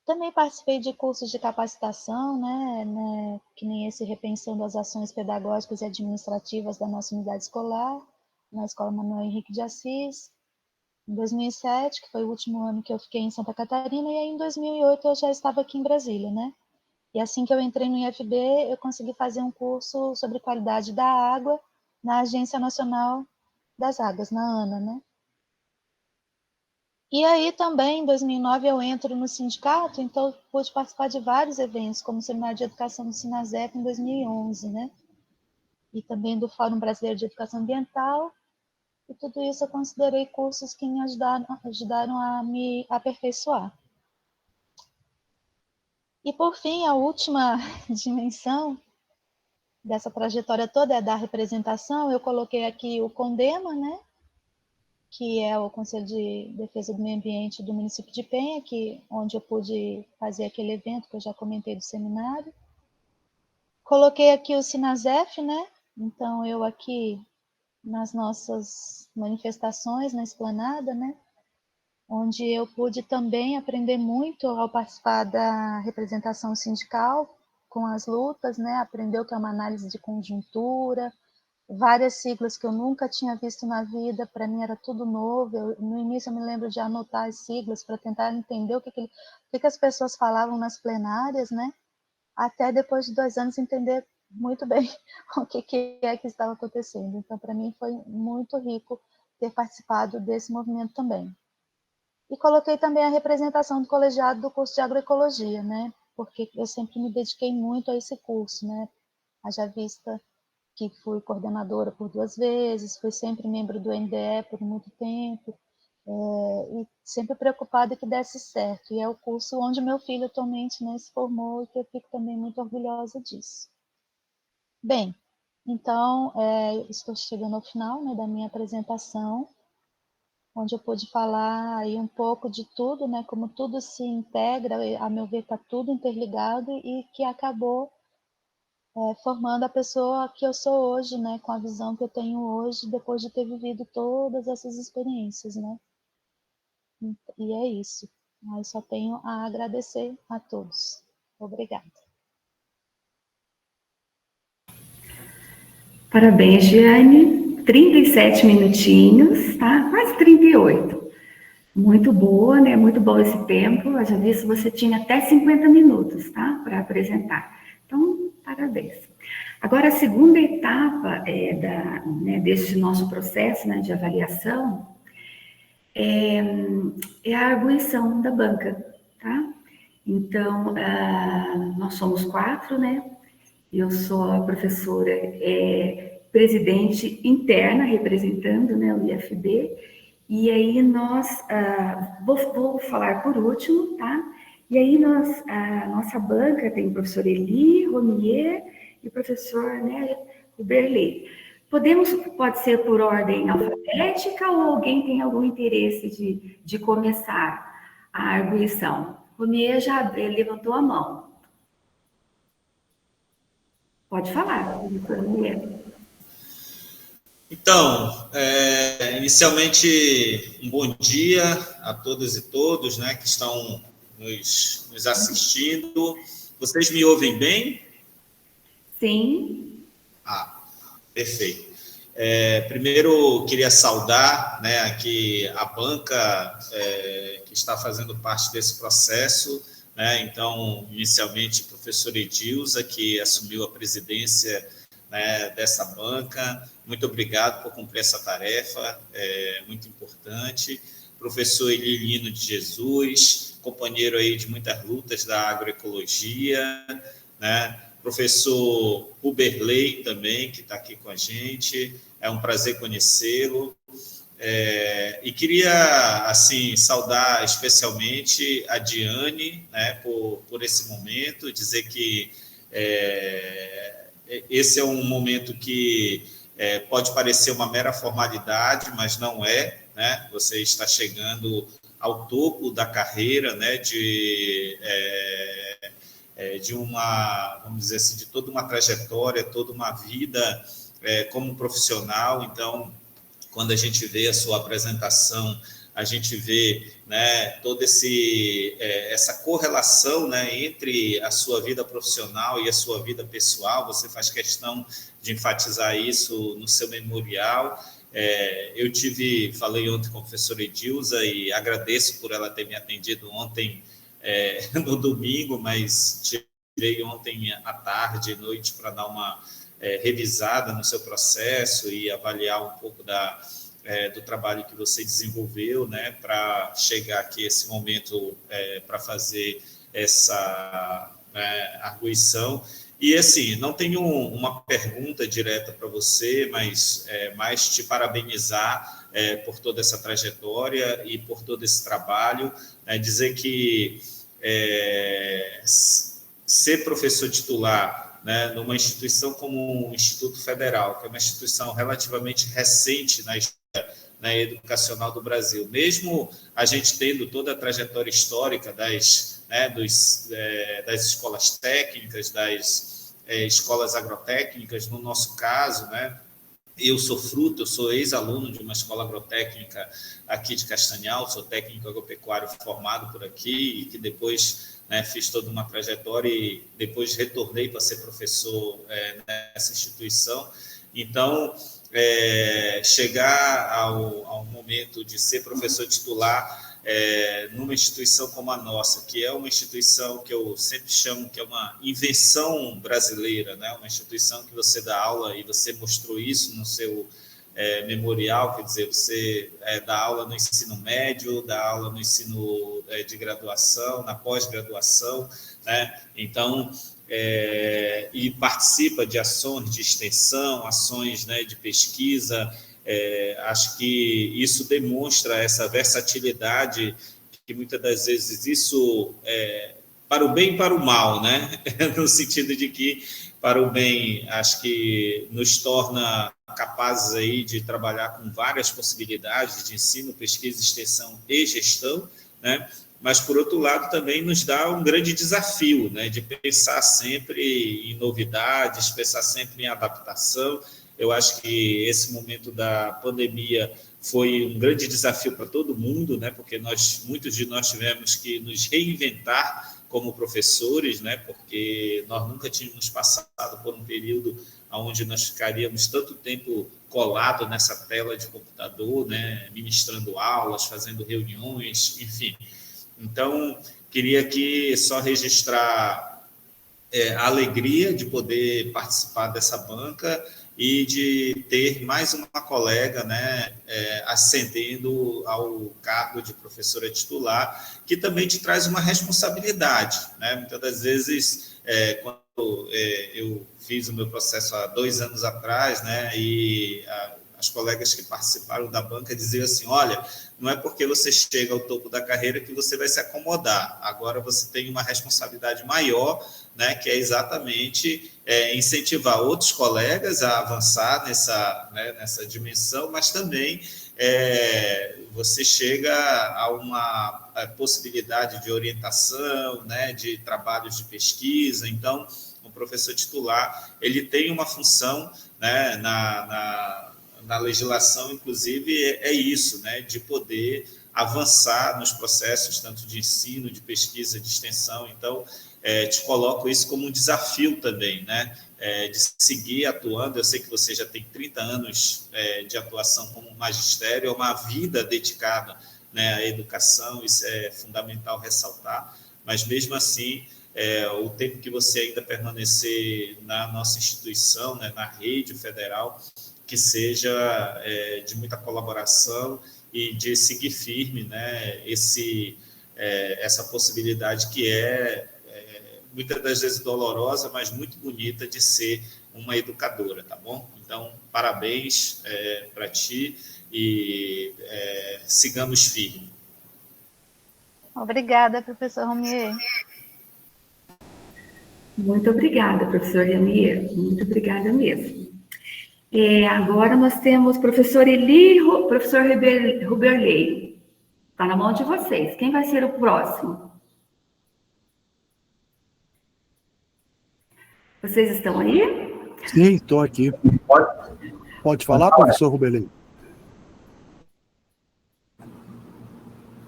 Também participei de cursos de capacitação, né, que nem esse Repensando as Ações Pedagógicas e Administrativas da nossa unidade escolar, na Escola Manuel Henrique de Assis, em 2007, que foi o último ano que eu fiquei em Santa Catarina, e aí em 2008 eu já estava aqui em Brasília, né? E assim que eu entrei no IFB, eu consegui fazer um curso sobre qualidade da água na Agência Nacional das Águas, na ANA, né? E aí também, em 2009, eu entro no sindicato, então pude participar de vários eventos, como o Seminário de Educação do Sinasep em 2011, né? E também do Fórum Brasileiro de Educação Ambiental. E tudo isso eu considerei cursos que me ajudaram a me aperfeiçoar. E, por fim, a última dimensão dessa trajetória toda é da representação. Eu coloquei aqui o CONDEMA, né, que é o Conselho de Defesa do Meio Ambiente do município de Penha, onde eu pude fazer aquele evento que eu já comentei do seminário. Coloquei aqui o Sinasef, né, então eu aqui nas nossas manifestações na Esplanada, né, onde eu pude também aprender muito ao participar da representação sindical com as lutas, né? Aprender o que é uma análise de conjuntura, várias siglas que eu nunca tinha visto na vida, para mim era tudo novo. No início eu me lembro de anotar as siglas para tentar entender o que as pessoas falavam nas plenárias, né? Até depois de 2 anos entender muito bem o que é que estava acontecendo. Então, para mim foi muito rico ter participado desse movimento também. E coloquei também a representação do colegiado do curso de agroecologia, né? Porque eu sempre me dediquei muito a esse curso, né? Haja vista que fui coordenadora por 2 vezes, fui sempre membro do NDE por muito tempo, e sempre preocupada que desse certo. E é o curso onde meu filho atualmente, né, se formou, e que eu fico também muito orgulhosa disso. Bem, então, estou chegando ao final, né, da minha apresentação. onde eu pude falar aí um pouco de tudo, né, como tudo se integra, a meu ver está tudo interligado e que acabou formando a pessoa que eu sou hoje, né, com a visão que eu tenho hoje, depois de ter vivido todas essas experiências, né. E é isso. Eu só tenho a agradecer a todos. Obrigada. Parabéns, Giane. 37 minutinhos, tá? Quase 38. Muito boa, né? Muito bom esse tempo. Eu já vi se você tinha até 50 minutos, tá? Para apresentar. Então, parabéns. Agora, a segunda etapa desse nosso processo, né, de avaliação é a arguição da banca, tá? Então, nós somos 4, né? Eu sou a professora presidente interna, representando, né, o IFB, e aí vou falar por último, tá? E aí a nossa banca tem o professor Eli Romier e o professor, né, Uberley. Pode ser por ordem alfabética ou alguém tem algum interesse de começar a arguição? Romier já levantou a mão. Pode falar, professor Romier. Então, inicialmente, um bom dia a todas e todos, né, que estão nos assistindo. Vocês me ouvem bem? Sim. Perfeito. Primeiro, queria saudar, né, aqui a banca que está fazendo parte desse processo, né. Então, inicialmente, o professor Edilza, que assumiu a presidência, né, dessa banca. Muito obrigado por cumprir essa tarefa, muito importante. Professor Elilino de Jesus, companheiro aí de muitas lutas da agroecologia, né? Professor Uberley também, que está aqui com a gente, é um prazer conhecê-lo. E queria, assim, saudar especialmente a Diane, né, por esse momento, dizer que esse é um momento que pode parecer uma mera formalidade, mas não é, né? Você está chegando ao topo da carreira, né, de uma, vamos dizer assim, de toda uma trajetória, toda uma vida como profissional. Então, quando a gente vê a sua apresentação, a gente vê, né, toda essa correlação, né, entre a sua vida profissional e a sua vida pessoal. Você faz questão de enfatizar isso no seu memorial. Eu falei ontem com a professora Edilza e agradeço por ela ter me atendido ontem no domingo, mas tirei ontem à tarde e noite para dar uma revisada no seu processo e avaliar um pouco do trabalho que você desenvolveu, né, para chegar aqui esse momento para fazer essa arguição. E, assim, não tenho uma pergunta direta para você, mas mais te parabenizar por toda essa trajetória e por todo esse trabalho. Dizer que ser professor titular, né, numa instituição como o Instituto Federal, que é uma instituição relativamente recente na educacional do Brasil, mesmo a gente tendo toda a trajetória histórica das escolas técnicas, das escolas agrotécnicas, no nosso caso, né, eu sou ex-aluno de uma escola agrotécnica aqui de Castanhal, sou técnico agropecuário formado por aqui, e que depois, né, fiz toda uma trajetória e depois retornei para ser professor nessa instituição. Então, chegar ao momento de ser professor titular numa instituição como a nossa, que é uma instituição que eu sempre chamo que é uma invenção brasileira, né? Uma instituição que você dá aula, e você mostrou isso no seu memorial, quer dizer, você dá aula no ensino médio, dá aula no ensino de graduação, na pós-graduação, né? Então, e participa de ações de extensão, ações, né, de pesquisa. Acho que isso demonstra essa versatilidade, que muitas das vezes isso para o bem e para o mal, né? No sentido de que para o bem, acho que nos torna capazes aí de trabalhar com várias possibilidades de ensino, pesquisa, extensão e gestão, né? Mas, por outro lado, também nos dá um grande desafio, né? De pensar sempre em novidades, pensar sempre em adaptação. Eu acho que esse momento da pandemia foi um grande desafio para todo mundo, né? Porque muitos de nós tivemos que nos reinventar como professores, né? Porque nós nunca tínhamos passado por um período onde nós ficaríamos tanto tempo colado nessa tela de computador, né? Ministrando aulas, fazendo reuniões, enfim. Então, queria aqui só registrar a alegria de poder participar dessa banca e de ter mais uma colega, né, ascendendo ao cargo de professora titular, que também te traz uma responsabilidade, né? Muitas das vezes, quando eu fiz o meu processo há 2 anos atrás, né, e as colegas que participaram da banca diziam assim, olha, não é porque você chega ao topo da carreira que você vai se acomodar, agora você tem uma responsabilidade maior, né, que é exatamente incentivar outros colegas a avançar nessa dimensão, mas também você chega a uma possibilidade de orientação, né, de trabalhos de pesquisa. Então, o professor titular ele tem uma função, né, na legislação, inclusive, é isso, né, de poder avançar nos processos, tanto de ensino, de pesquisa, de extensão. Então, te coloco isso como um desafio também, né, de seguir atuando. Eu sei que você já tem 30 anos de atuação como magistério, é uma vida dedicada, né, à educação, isso é fundamental ressaltar, mas mesmo assim, o tempo que você ainda permanecer na nossa instituição, né, na rede federal, que seja de muita colaboração e de seguir firme, né, essa possibilidade que muitas das vezes dolorosa, mas muito bonita de ser uma educadora, tá bom? Então, parabéns para ti e sigamos firme. Obrigada, professor Romier. Muito obrigada, professor Romier, muito obrigada mesmo. Agora nós temos o professor professor Ruberley. Está na mão de vocês. Quem vai ser o próximo? Vocês estão aí? Sim, estou aqui. Pode falar, professor Ruberley?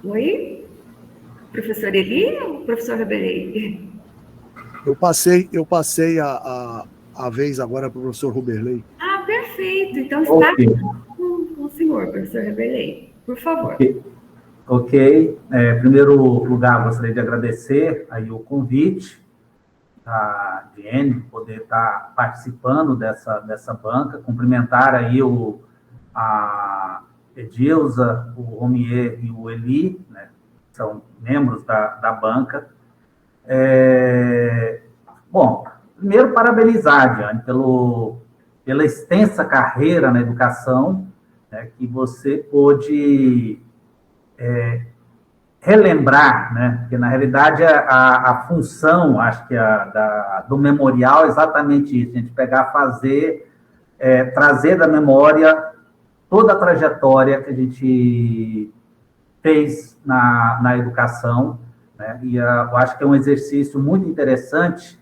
Oi? Professor Eli ou professor Ruberley? Eu passei a vez agora para o professor Ruberley. Ah, perfeito. Então está com o senhor, professor Ruberley. Por favor. Ok. Em primeiro lugar, gostaria de agradecer aí o convite da Diene, de poder estar participando dessa banca, cumprimentar aí a Edilza, o Romier e o Eli, né, são membros da banca. Bom, primeiro, parabenizar, Diane, pela extensa carreira na educação, né, que você pôde relembrar, né, porque, na realidade, a função, acho que do memorial é exatamente isso, a gente pegar, trazer da memória toda a trajetória que a gente fez na educação, né, e eu acho que é um exercício muito interessante,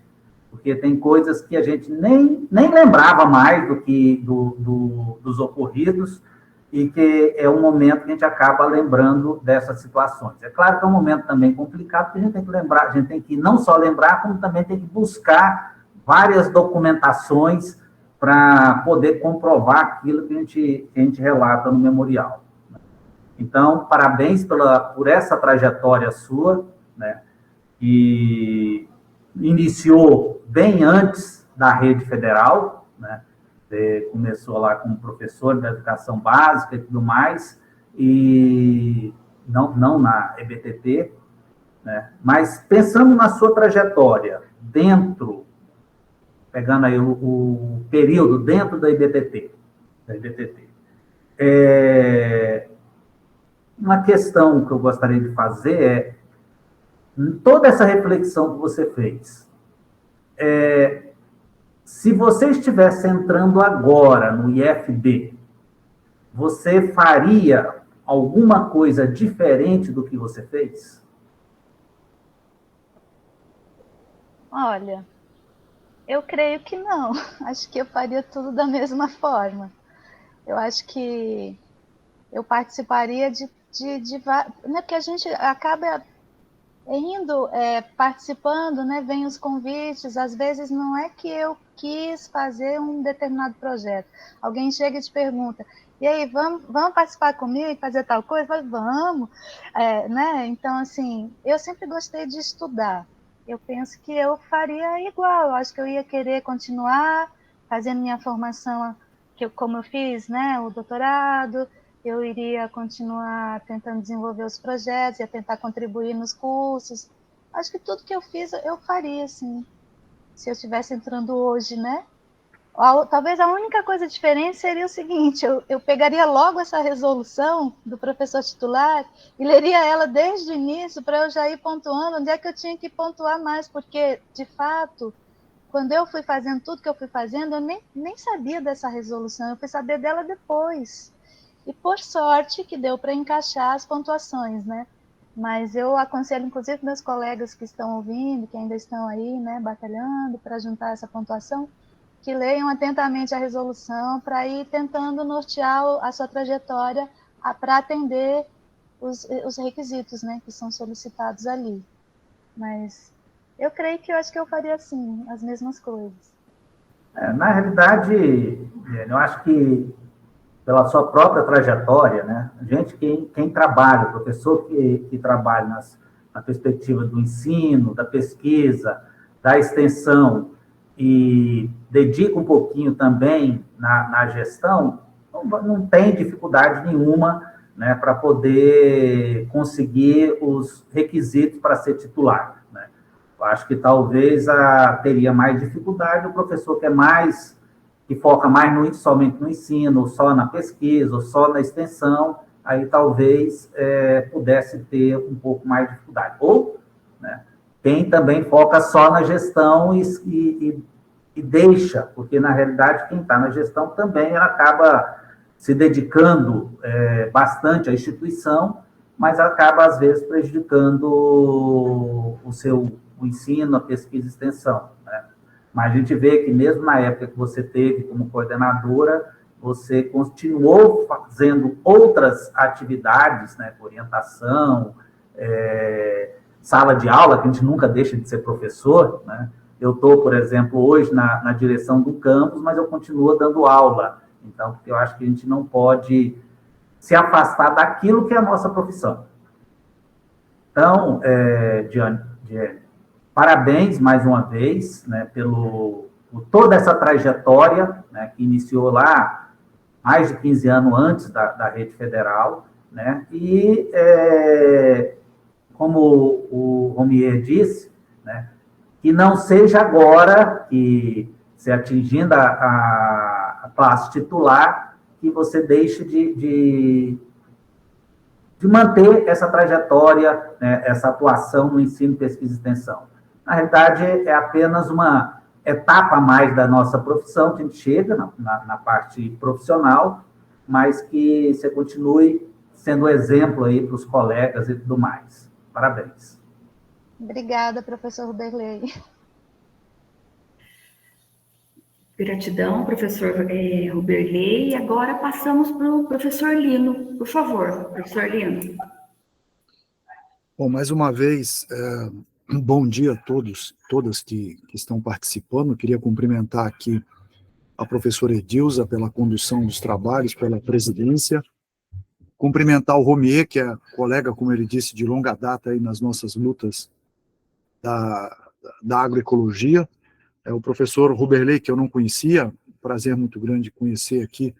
porque tem coisas que a gente nem lembrava mais dos ocorridos, e que é um momento que a gente acaba lembrando dessas situações. É claro que é um momento também complicado, porque a gente tem que lembrar, a gente tem que não só lembrar, como também tem que buscar várias documentações para poder comprovar aquilo que a gente relata no memorial. Então, parabéns por essa trajetória sua, né, que iniciou bem antes da rede federal, né? Você começou lá como professor da educação básica e tudo mais, e não na EBTT, né? Mas pensando na sua trajetória, pegando aí o período dentro da EBTT, uma questão que eu gostaria de fazer toda essa reflexão que você fez, se você estivesse entrando agora no IFB, você faria alguma coisa diferente do que você fez? Olha, eu creio que não. Acho que eu faria tudo da mesma forma. Eu acho que eu participaria né, porque a gente acaba indo, participando, né, vem os convites, às vezes não é que eu quis fazer um determinado projeto. Alguém chega e te pergunta, e aí, vamos participar comigo e fazer tal coisa? Eu falo, vamos. Né? Então, assim, eu sempre gostei de estudar. Eu penso que eu faria igual, eu acho que eu ia querer continuar fazendo minha formação, como eu fiz, né, o doutorado, eu iria continuar tentando desenvolver os projetos, ia tentar contribuir nos cursos. Acho que tudo que eu fiz, eu faria, assim, se eu estivesse entrando hoje, né? Talvez a única coisa diferente seria o seguinte, eu pegaria logo essa resolução do professor titular e leria ela desde o início para eu já ir pontuando onde é que eu tinha que pontuar mais, porque, de fato, quando eu fui fazendo tudo que eu fui fazendo, eu nem sabia dessa resolução, eu fui saber dela depois. E, por sorte, que deu para encaixar as pontuações, né? Mas eu aconselho, inclusive, meus colegas que estão ouvindo, que ainda estão aí, né, batalhando para juntar essa pontuação, que leiam atentamente a resolução para ir tentando nortear a sua trajetória para atender os requisitos, né, que são solicitados ali. Mas eu creio que eu acho que eu faria, assim, as mesmas coisas. Na realidade, eu acho que pela sua própria trajetória, né, quem trabalha, o professor que trabalha na perspectiva do ensino, da pesquisa, da extensão, e dedica um pouquinho também na gestão, não tem dificuldade nenhuma, né, para poder conseguir os requisitos para ser titular, né. Eu acho que talvez teria mais dificuldade o professor que foca mais somente no ensino, ou só na pesquisa, ou só na extensão, aí talvez pudesse ter um pouco mais de dificuldade. Ou, né, quem também foca só na gestão e deixa, porque, na realidade, quem está na gestão também ela acaba se dedicando bastante à instituição, mas acaba, às vezes, prejudicando o ensino, a pesquisa e extensão, né? Mas a gente vê que, mesmo na época que você teve como coordenadora, você continuou fazendo outras atividades, né, orientação, sala de aula, que a gente nunca deixa de ser professor, né? Eu estou, por exemplo, hoje na direção do campus, mas eu continuo dando aula. Então, porque eu acho que a gente não pode se afastar daquilo que é a nossa profissão. Então, Diane, parabéns mais uma vez, né, por toda essa trajetória, né, que iniciou lá mais de 15 anos antes da rede federal, né, e como o Romier disse, né, que não seja agora, que se atingindo a classe titular, que você deixe de manter essa trajetória, né, essa atuação no ensino, pesquisa e extensão. Na realidade, é apenas uma etapa a mais da nossa profissão, que a gente chega na parte profissional, mas que você continue sendo exemplo aí para os colegas e tudo mais. Parabéns. Obrigada, professor Ruberley. Gratidão, professor Ruberley. E agora passamos para o professor Lino. Por favor, professor Lino. Bom, mais uma vez, bom dia a todos, todas que estão participando. Eu queria cumprimentar aqui a professora Edilza pela condução dos trabalhos, pela presidência. Cumprimentar o Romier, que é colega, como ele disse, de longa data aí nas nossas lutas da agroecologia. O professor Ruberley, que eu não conhecia, prazer muito grande conhecer aqui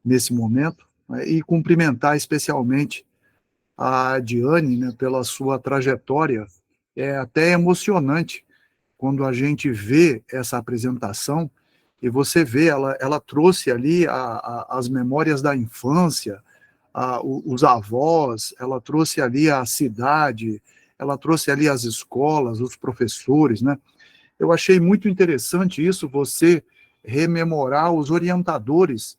nesse momento, né, e cumprimentar especialmente a Diane, né, pela sua trajetória. É até emocionante quando a gente vê essa apresentação e você vê, ela trouxe ali as memórias da infância, os avós, ela trouxe ali a cidade, ela trouxe ali as escolas, os professores, né? eu achei muito interessante isso, você rememorar os orientadores,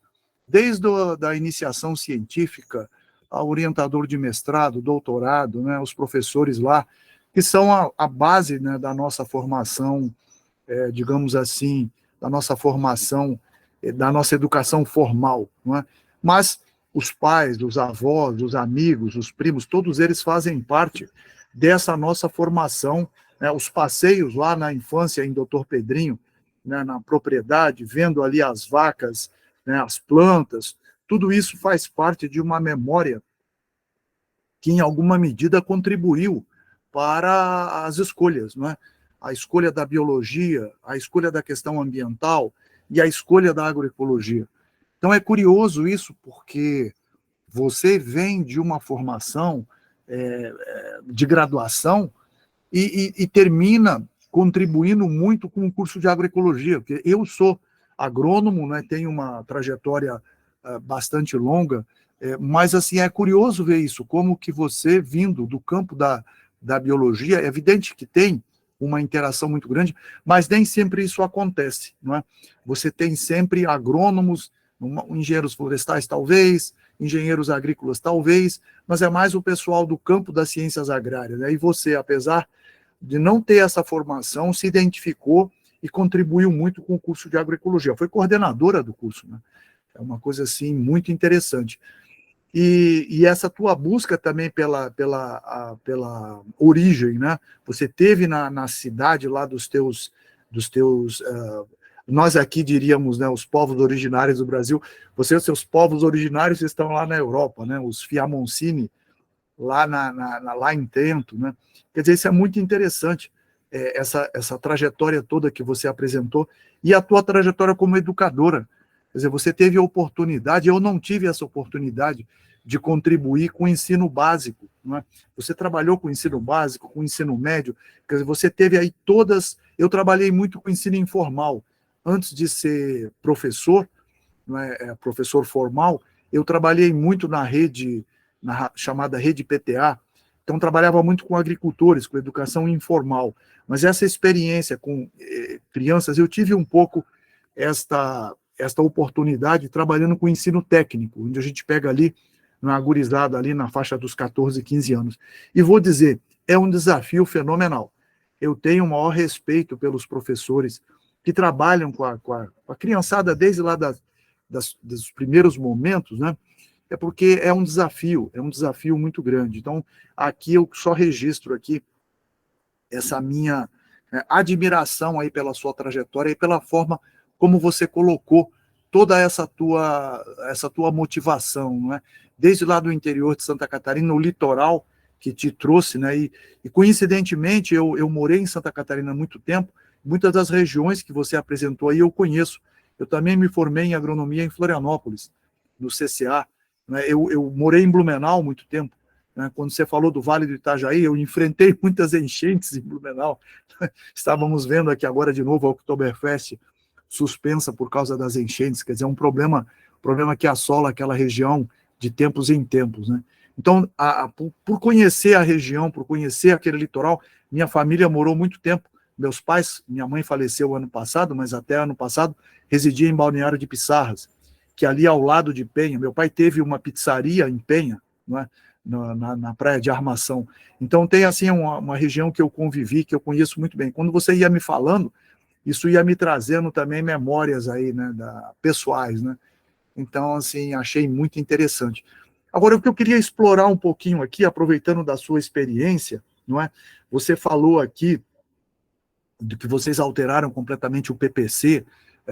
desde da iniciação científica, ao orientador de mestrado, doutorado, né, os professores lá, que são a base, né, da nossa formação, digamos assim, da nossa formação, da nossa educação formal, não é? Mas os pais, os avós, os amigos, os primos, todos eles fazem parte dessa nossa formação, né? Os passeios lá na infância em Doutor Pedrinho, né, na propriedade, vendo ali as vacas, né, as plantas, tudo isso faz parte de uma memória que, em alguma medida, contribuiu para as escolhas, não é? A escolha da biologia, a escolha da questão ambiental e a escolha da agroecologia. Então, é curioso isso, porque você vem de uma formação de graduação e termina contribuindo muito com o curso de agroecologia, porque eu sou agrônomo, né, tenho uma trajetória bastante longa, mas assim, é curioso ver isso, como que você, vindo do campo da biologia, é evidente que tem uma interação muito grande, mas nem sempre isso acontece, não é? Você tem sempre agrônomos, engenheiros florestais talvez, engenheiros agrícolas talvez, mas é mais o pessoal do campo das ciências agrárias, né? E você, apesar de não ter essa formação, se identificou e contribuiu muito com o curso de agroecologia. Foi coordenadora do curso, né? É uma coisa assim muito interessante. E essa tua busca também pela origem, né? Você teve na cidade lá dos teus nós aqui diríamos, né, os povos originários do Brasil, os seus povos originários estão lá na Europa, né? Os Fiamoncini, lá lá em Trento, né? Quer dizer, isso é muito interessante, essa trajetória toda que você apresentou, e a tua trajetória como educadora. Quer dizer, você teve a oportunidade, eu não tive essa oportunidade de contribuir com o ensino básico, não é? Você trabalhou com o ensino básico, com o ensino médio, quer dizer, você teve aí todas... Eu trabalhei muito com o ensino informal. Antes de ser professor, não é, professor formal, eu trabalhei muito na rede, chamada rede PTA, então trabalhava muito com agricultores, com educação informal, mas essa experiência com crianças, eu tive um pouco esta oportunidade trabalhando com ensino técnico, onde a gente pega ali, na gurizada ali na faixa dos 14, 15 anos. E vou dizer, é um desafio fenomenal. Eu tenho o maior respeito pelos professores que trabalham com a criançada desde lá dos primeiros momentos, né? É porque é um desafio muito grande. Então, aqui eu só registro aqui essa minha admiração aí pela sua trajetória e pela forma como você colocou toda essa tua motivação, não é? Desde lá do interior de Santa Catarina, no litoral que te trouxe, né? E coincidentemente, eu morei em Santa Catarina há muito tempo, muitas das regiões que você apresentou aí eu conheço. Eu também me formei em agronomia em Florianópolis, no CCA. Né? Eu morei em Blumenau há muito tempo. Né? Quando você falou do Vale do Itajaí, eu enfrentei muitas enchentes em Blumenau. Estávamos vendo aqui agora de novo a Oktoberfest suspensa por causa das enchentes, quer dizer, é um problema que assola aquela região de tempos em tempos, né? Então, por conhecer a região, por conhecer aquele litoral, minha família morou muito tempo. Meus pais, minha mãe faleceu ano passado, mas até ano passado residia em Balneário de Pissarras, que ali ao lado de Penha. Meu pai teve uma pizzaria em Penha, não é? na praia de Armação. Então, tem assim uma região que eu convivi, que eu conheço muito bem. Quando você ia me falando, isso ia me trazendo também memórias aí, né, pessoais, né? Então, assim, achei muito interessante. Agora, o que eu queria explorar um pouquinho aqui, aproveitando da sua experiência, não é? Você falou aqui de que vocês alteraram completamente o PPC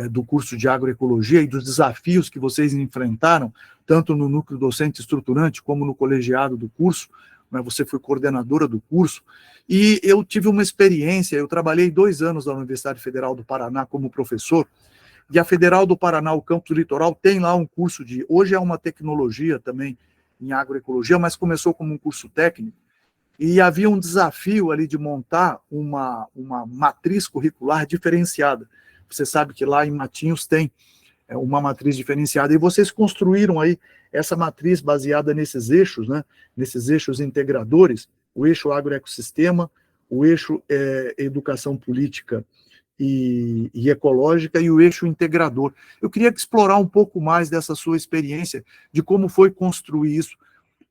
do curso de agroecologia e dos desafios que vocês enfrentaram, tanto no núcleo docente estruturante como no colegiado do curso, né? Você foi coordenadora do curso, e eu tive uma experiência, eu trabalhei 2 anos na Universidade Federal do Paraná como professor, e a Federal do Paraná, o campus Litoral, tem lá um curso hoje é uma tecnologia também em agroecologia, mas começou como um curso técnico, e havia um desafio ali de montar uma matriz curricular diferenciada. Você sabe que lá em Matinhos tem uma matriz diferenciada, e vocês construíram aí essa matriz baseada nesses eixos, né? Nesses eixos integradores, o eixo agroecossistema, o eixo educação política e ecológica e o eixo integrador. Eu queria explorar um pouco mais dessa sua experiência, de como foi construir isso,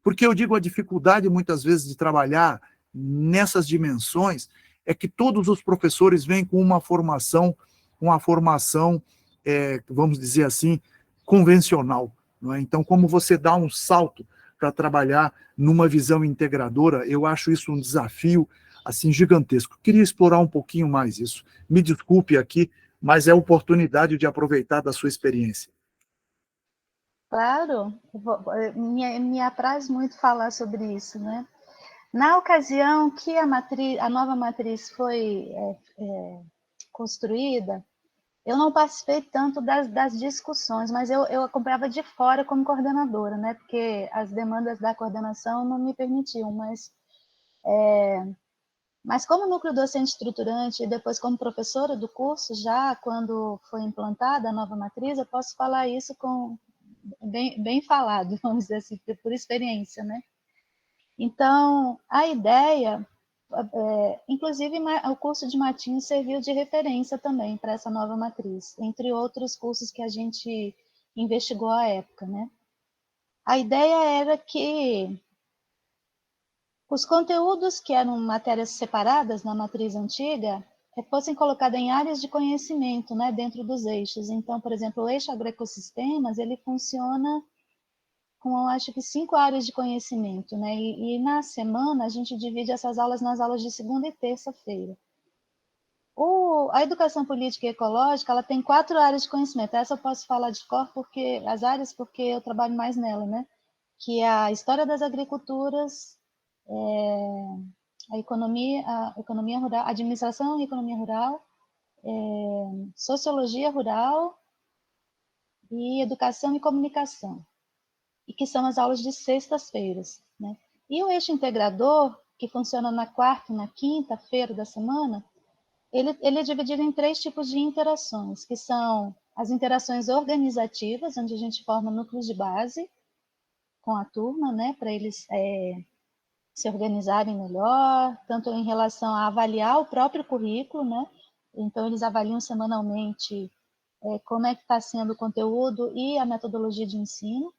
porque eu digo a dificuldade, muitas vezes, de trabalhar nessas dimensões, é que todos os professores vêm com uma formação, vamos dizer assim, convencional. Não é? Então, como você dá um salto para trabalhar numa visão integradora, eu acho isso um desafio assim gigantesco. Queria explorar um pouquinho mais isso. Me desculpe aqui, mas é a oportunidade de aproveitar da sua experiência. Claro, me apraz muito falar sobre isso, né? Na ocasião que a nova matriz foi construída, eu não participei tanto das discussões, mas eu acompanhava de fora como coordenadora, né? Porque as demandas da coordenação não me permitiam, mas como núcleo docente estruturante e depois como professora do curso, já quando foi implantada a nova matriz, eu posso falar isso bem falado, vamos dizer assim, por experiência, né? Então, a ideia, inclusive o curso de Matinho serviu de referência também para essa nova matriz, entre outros cursos que a gente investigou à época, né? A ideia era que os conteúdos que eram matérias separadas na matriz antiga fossem colocados em áreas de conhecimento, né, dentro dos eixos. Então, por exemplo, o eixo agroecossistemas, ele funciona com, acho que, 5 áreas de conhecimento, né? E na semana a gente divide essas aulas nas aulas de segunda e terça-feira. A educação política e ecológica, ela tem 4 áreas de conhecimento. Essa eu posso falar de cor porque eu trabalho mais nela, né? Que é a história das agriculturas, a economia rural, administração e economia rural, sociologia rural e educação e comunicação, e que são as aulas de sextas-feiras, né? E o eixo integrador, que funciona na quarta e na quinta-feira da semana, ele é dividido em 3 tipos de interações, que são as interações organizativas, onde a gente forma núcleos de base com a turma, né, para eles se organizarem melhor, tanto em relação a avaliar o próprio currículo, né? Então, eles avaliam semanalmente como é que está sendo o conteúdo e a metodologia de ensino,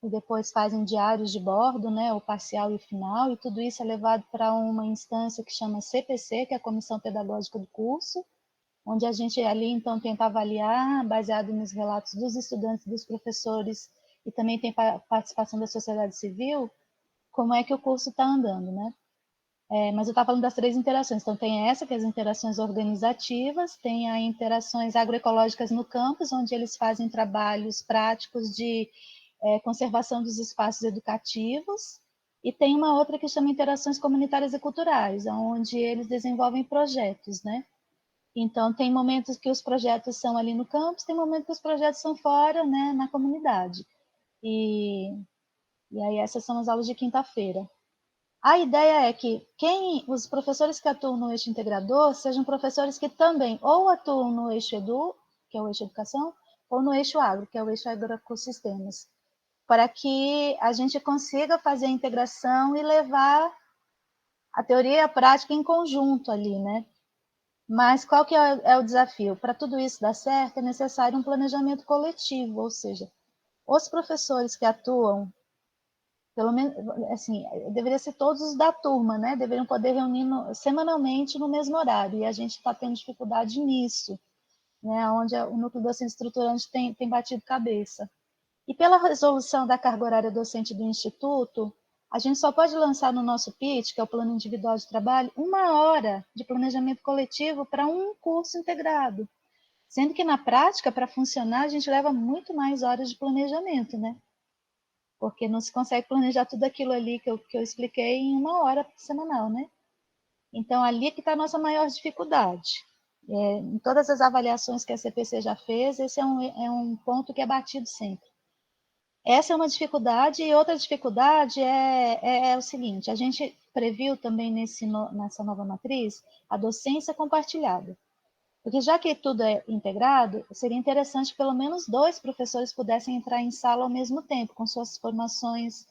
e depois fazem diários de bordo, né, o parcial e o final, e tudo isso é levado para uma instância que chama CPC, que é a Comissão Pedagógica do Curso, onde a gente ali, então, tenta avaliar, baseado nos relatos dos estudantes, dos professores, e também tem participação da sociedade civil, como é que o curso está andando, né? Mas eu estava falando das 3 interações. Então, tem essa, que é as interações organizativas, tem as interações agroecológicas no campus, onde eles fazem trabalhos práticos de conservação dos espaços educativos, e tem uma outra que chama interações comunitárias e culturais, onde eles desenvolvem projetos, né? Então, tem momentos que os projetos são ali no campus, tem momentos que os projetos são fora, né, na comunidade. E aí essas são as aulas de quinta-feira. A ideia é que os professores que atuam no eixo integrador sejam professores que também ou atuam no eixo edu, que é o eixo educação, ou no eixo agro, que é o eixo agroecossistemas, para que a gente consiga fazer a integração e levar a teoria e a prática em conjunto ali, né? Mas qual que é o desafio? Para tudo isso dar certo, é necessário um planejamento coletivo, ou seja, os professores que atuam, pelo menos, assim, deveria ser todos os da turma, né? Deveriam poder reunir semanalmente no mesmo horário, e a gente está tendo dificuldade nisso, né? Onde o núcleo docente estruturante tem batido cabeça. E pela resolução da carga horária docente do Instituto, a gente só pode lançar no nosso PIT, que é o Plano Individual de Trabalho, 1 hora de planejamento coletivo para um curso integrado. Sendo que, na prática, para funcionar, a gente leva muito mais horas de planejamento, né? Porque não se consegue planejar tudo aquilo ali que eu expliquei em 1 hora semanal, né? Então, ali é que está a nossa maior dificuldade. Em todas as avaliações que a CPC já fez, esse é um ponto que é batido sempre. Essa é uma dificuldade, e outra dificuldade é o seguinte: a gente previu também nessa nova matriz a docência compartilhada. Porque já que tudo é integrado, seria interessante que pelo menos 2 professores pudessem entrar em sala ao mesmo tempo, com suas formações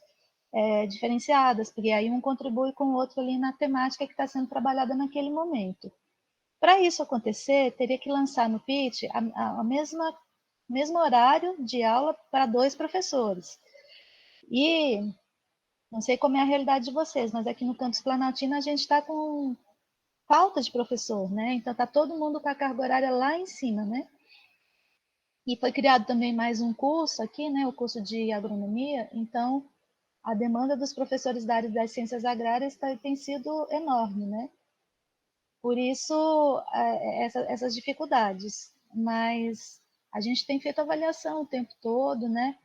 diferenciadas, porque aí um contribui com o outro ali na temática que está sendo trabalhada naquele momento. Para isso acontecer, teria que lançar no pitch a mesmo horário de aula para 2 professores. E não sei como é a realidade de vocês, mas aqui no campus Planaltina a gente está com falta de professor, né? Então está todo mundo com a carga horária lá em cima, né? E foi criado também mais um curso aqui, né? O curso de agronomia. Então a demanda dos professores da área das ciências agrárias tem sido enorme, né? Por isso essas dificuldades. Mas a gente tem feito avaliação o tempo todo, né?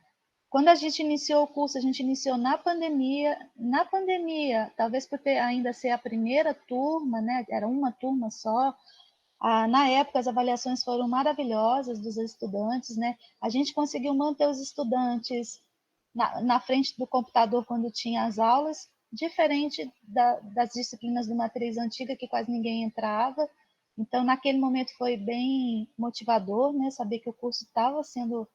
Quando a gente iniciou o curso, a gente iniciou na pandemia. Na pandemia, talvez por ainda ser a primeira turma, né? Era uma turma só. Na época, as avaliações foram maravilhosas dos estudantes, né? A gente conseguiu manter os estudantes na frente do computador quando tinha as aulas, diferente das disciplinas de matriz antiga, que quase ninguém entrava. Então, naquele momento foi bem motivador, né? Saber que o curso estava sendo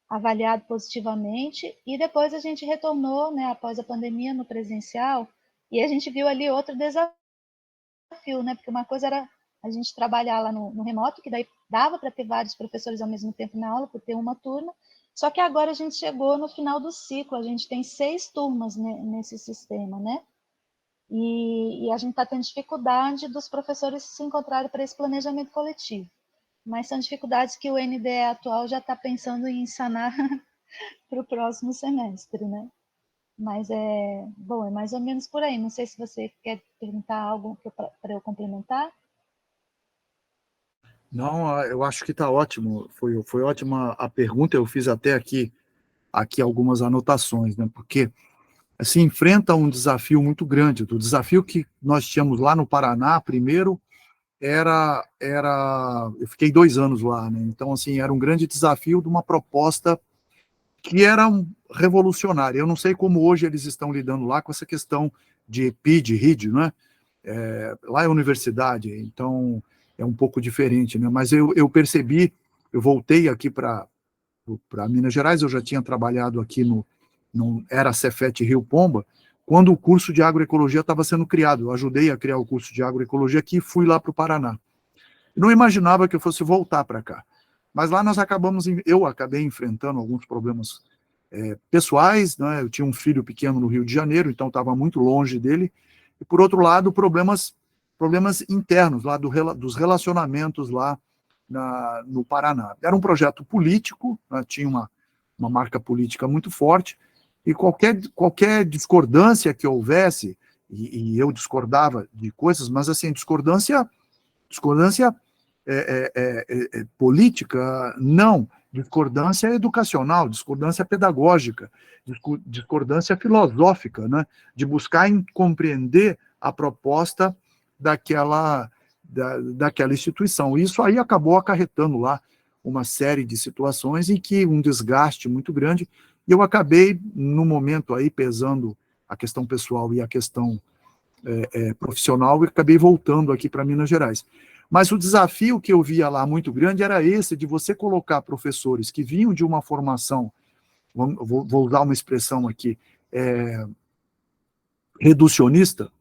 avaliado positivamente, e depois a gente retornou, né, após a pandemia, no presencial, e a gente viu ali outro desafio, né, porque uma coisa era a gente trabalhar lá no remoto, que daí dava para ter vários professores ao mesmo tempo na aula, por ter uma turma, só que agora a gente chegou no final do ciclo, a gente tem 6 turmas nesse sistema, né, e a gente está tendo dificuldade dos professores se encontrarem para esse planejamento coletivo. Mas são dificuldades que o NDE atual já está pensando em sanar para o próximo semestre, né? Mas é mais ou menos por aí. Não sei se você quer perguntar algo para eu complementar. Não, eu acho que está ótimo. Foi ótima a pergunta. Eu fiz até aqui algumas anotações, né? Porque se enfrenta um desafio muito grande. O desafio que nós tínhamos lá no Paraná, primeiro, eu fiquei 2 anos lá, né? Então, assim, era um grande desafio de uma proposta que era revolucionária. Eu não sei como hoje eles estão lidando lá com essa questão de PID, RID, né? Lá é universidade, então é um pouco diferente, né? Mas eu percebi, eu voltei aqui para Minas Gerais, eu já tinha trabalhado aqui era Cefet Rio Pomba, quando o curso de agroecologia estava sendo criado. Eu ajudei a criar o curso de agroecologia aqui e fui lá para o Paraná. Eu não imaginava que eu fosse voltar para cá. Mas lá eu acabei enfrentando alguns problemas pessoais, né? Eu tinha um filho pequeno no Rio de Janeiro, então estava muito longe dele. E, por outro lado, problemas internos lá dos relacionamentos lá no Paraná. Era um projeto político, né? Tinha uma marca política muito forte, e qualquer discordância que houvesse, e eu discordava de coisas, mas assim, discordância política, não. Discordância educacional, discordância pedagógica, discordância filosófica, né? De buscar compreender a proposta daquela instituição. Isso aí acabou acarretando lá uma série de situações em que um desgaste muito grande, e eu acabei, no momento aí, pesando a questão pessoal e a questão profissional, e acabei voltando aqui para Minas Gerais. Mas o desafio que eu via lá muito grande era esse, de você colocar professores que vinham de uma formação, vou usar uma expressão aqui, reducionista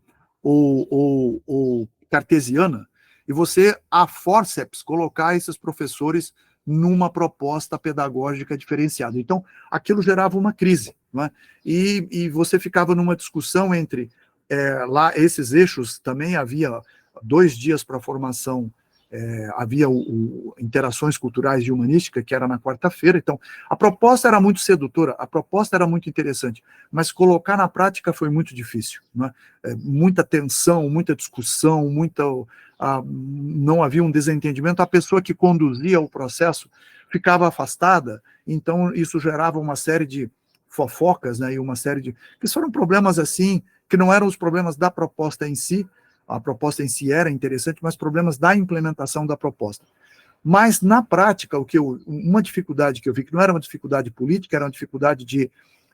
ou cartesiana, e você, a forceps, colocar esses professores numa proposta pedagógica diferenciada. Então, aquilo gerava uma crise, não é? E você ficava numa discussão entre lá, esses eixos, também havia 2 dias para formação, havia interações culturais e humanística, que era na quarta-feira. Então, a proposta era muito sedutora, a proposta era muito interessante, mas colocar na prática foi muito difícil, não é? Muita tensão, muita discussão, não havia um desentendimento, a pessoa que conduzia o processo ficava afastada, então isso gerava uma série de fofocas, né, e uma série de... que foram problemas assim, que não eram os problemas da proposta em si, a proposta em si era interessante, mas problemas da implementação da proposta. Mas, na prática, uma dificuldade que eu vi, que não era uma dificuldade política, era uma dificuldade de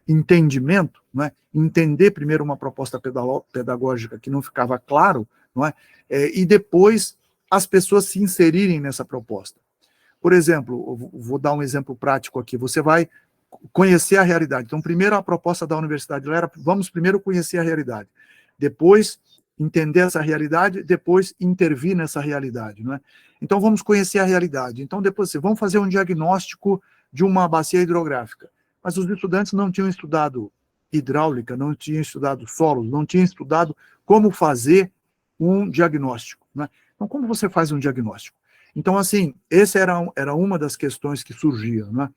entendimento, não é? Entender primeiro uma proposta pedagógica que não ficava claro, não é? E depois as pessoas se inserirem nessa proposta. Por exemplo, vou dar um exemplo prático aqui, você vai conhecer a realidade. Então, primeiro a proposta da universidade era, vamos primeiro conhecer a realidade. Depois, entender essa realidade, depois intervir nessa realidade, não é? Então, vamos conhecer a realidade. Então, depois, vamos fazer um diagnóstico de uma bacia hidrográfica. Mas os estudantes não tinham estudado hidráulica, não tinham estudado solos, não tinham estudado como fazer um diagnóstico, não é? Então, como você faz um diagnóstico? Então, assim, essa era uma das questões que surgia, não é?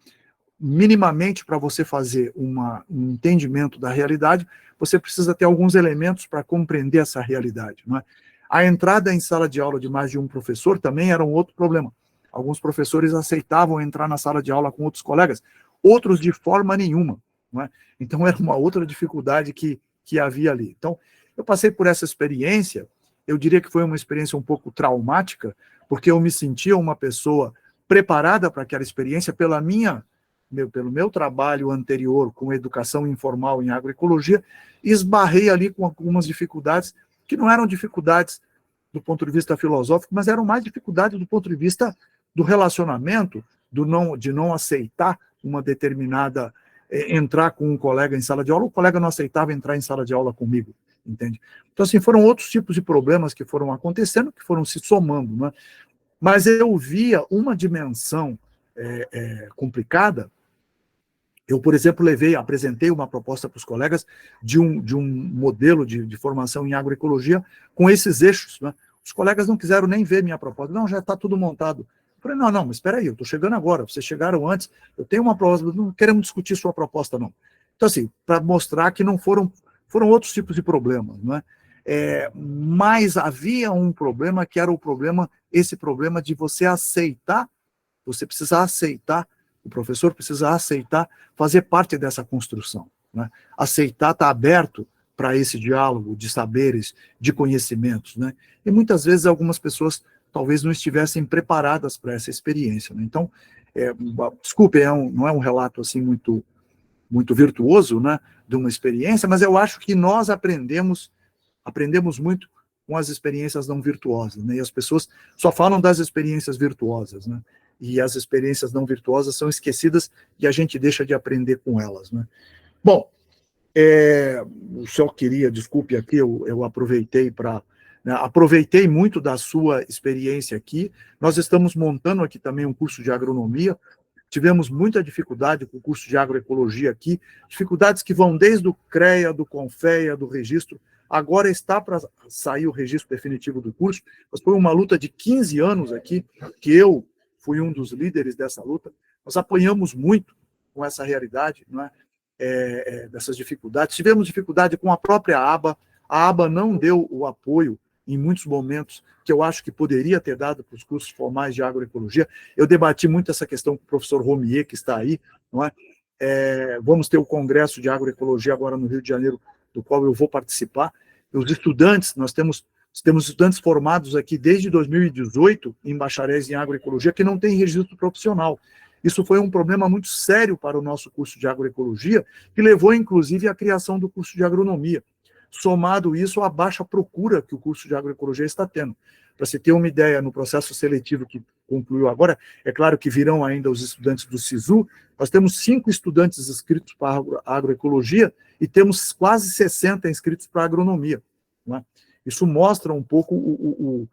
Minimamente, para você fazer um entendimento da realidade, você precisa ter alguns elementos para compreender essa realidade, não é? A entrada em sala de aula de mais de um professor também era um outro problema. Alguns professores aceitavam entrar na sala de aula com outros colegas, outros de forma nenhuma, não é? Então, era uma outra dificuldade que havia ali. Então, eu passei por essa experiência, eu diria que foi uma experiência um pouco traumática, porque eu me sentia uma pessoa preparada para aquela experiência pelo meu trabalho anterior com educação informal em agroecologia, esbarrei ali com algumas dificuldades, que não eram dificuldades do ponto de vista filosófico, mas eram mais dificuldades do ponto de vista do relacionamento, de não aceitar uma determinada, entrar com um colega em sala de aula, o colega não aceitava entrar em sala de aula comigo, entende? Então, assim, foram outros tipos de problemas que foram acontecendo, que foram se somando, né? Mas eu via uma dimensão complicada. Eu, por exemplo, apresentei uma proposta para os colegas de um modelo de formação em agroecologia com esses eixos, né? Os colegas não quiseram nem ver minha proposta. Não, já está tudo montado. Eu falei, não, mas espera aí, eu estou chegando agora, vocês chegaram antes, eu tenho uma proposta, não queremos discutir sua proposta, não. Então, assim, para mostrar que não foram outros tipos de problemas, não é? Mas havia um problema que era esse problema de você aceitar, você precisa aceitar, o professor precisa aceitar fazer parte dessa construção, né? Aceitar, estar aberto para esse diálogo de saberes, de conhecimentos, né? E muitas vezes algumas pessoas talvez não estivessem preparadas para essa experiência, né? Então, desculpe, não é um relato assim muito virtuoso, né, de uma experiência, mas eu acho que nós aprendemos muito com as experiências não virtuosas, né? E as pessoas só falam das experiências virtuosas, né? E as experiências não virtuosas são esquecidas e a gente deixa de aprender com elas, né? Bom, o senhor queria, desculpe aqui, eu aproveitei aproveitei muito da sua experiência aqui. Nós estamos montando aqui também um curso de agronomia. Tivemos muita dificuldade com o curso de agroecologia aqui, dificuldades que vão desde o CREA, do CONFEA, do registro. Agora está para sair o registro definitivo do curso, mas foi uma luta de 15 anos aqui, que eu fui um dos líderes dessa luta. Nós apanhamos muito com essa realidade, não é? Dessas dificuldades. Tivemos dificuldade com a própria ABA. A ABA não deu o apoio em muitos momentos que eu acho que poderia ter dado para os cursos formais de agroecologia. Eu debati muito essa questão com o professor Romier, que está aí, não é? Vamos ter o Congresso de Agroecologia agora no Rio de Janeiro, do qual eu vou participar. Os estudantes, nós temos estudantes formados aqui desde 2018 em bacharéis em agroecologia que não têm registro profissional. Isso foi um problema muito sério para o nosso curso de agroecologia, que levou, inclusive, à criação do curso de agronomia. Somado isso à baixa procura que o curso de agroecologia está tendo. Para se ter uma ideia, no processo seletivo que concluiu agora, é claro que virão ainda os estudantes do SISU, nós temos 5 estudantes inscritos para a agroecologia e temos quase 60 inscritos para a agronomia, não é? Isso mostra um pouco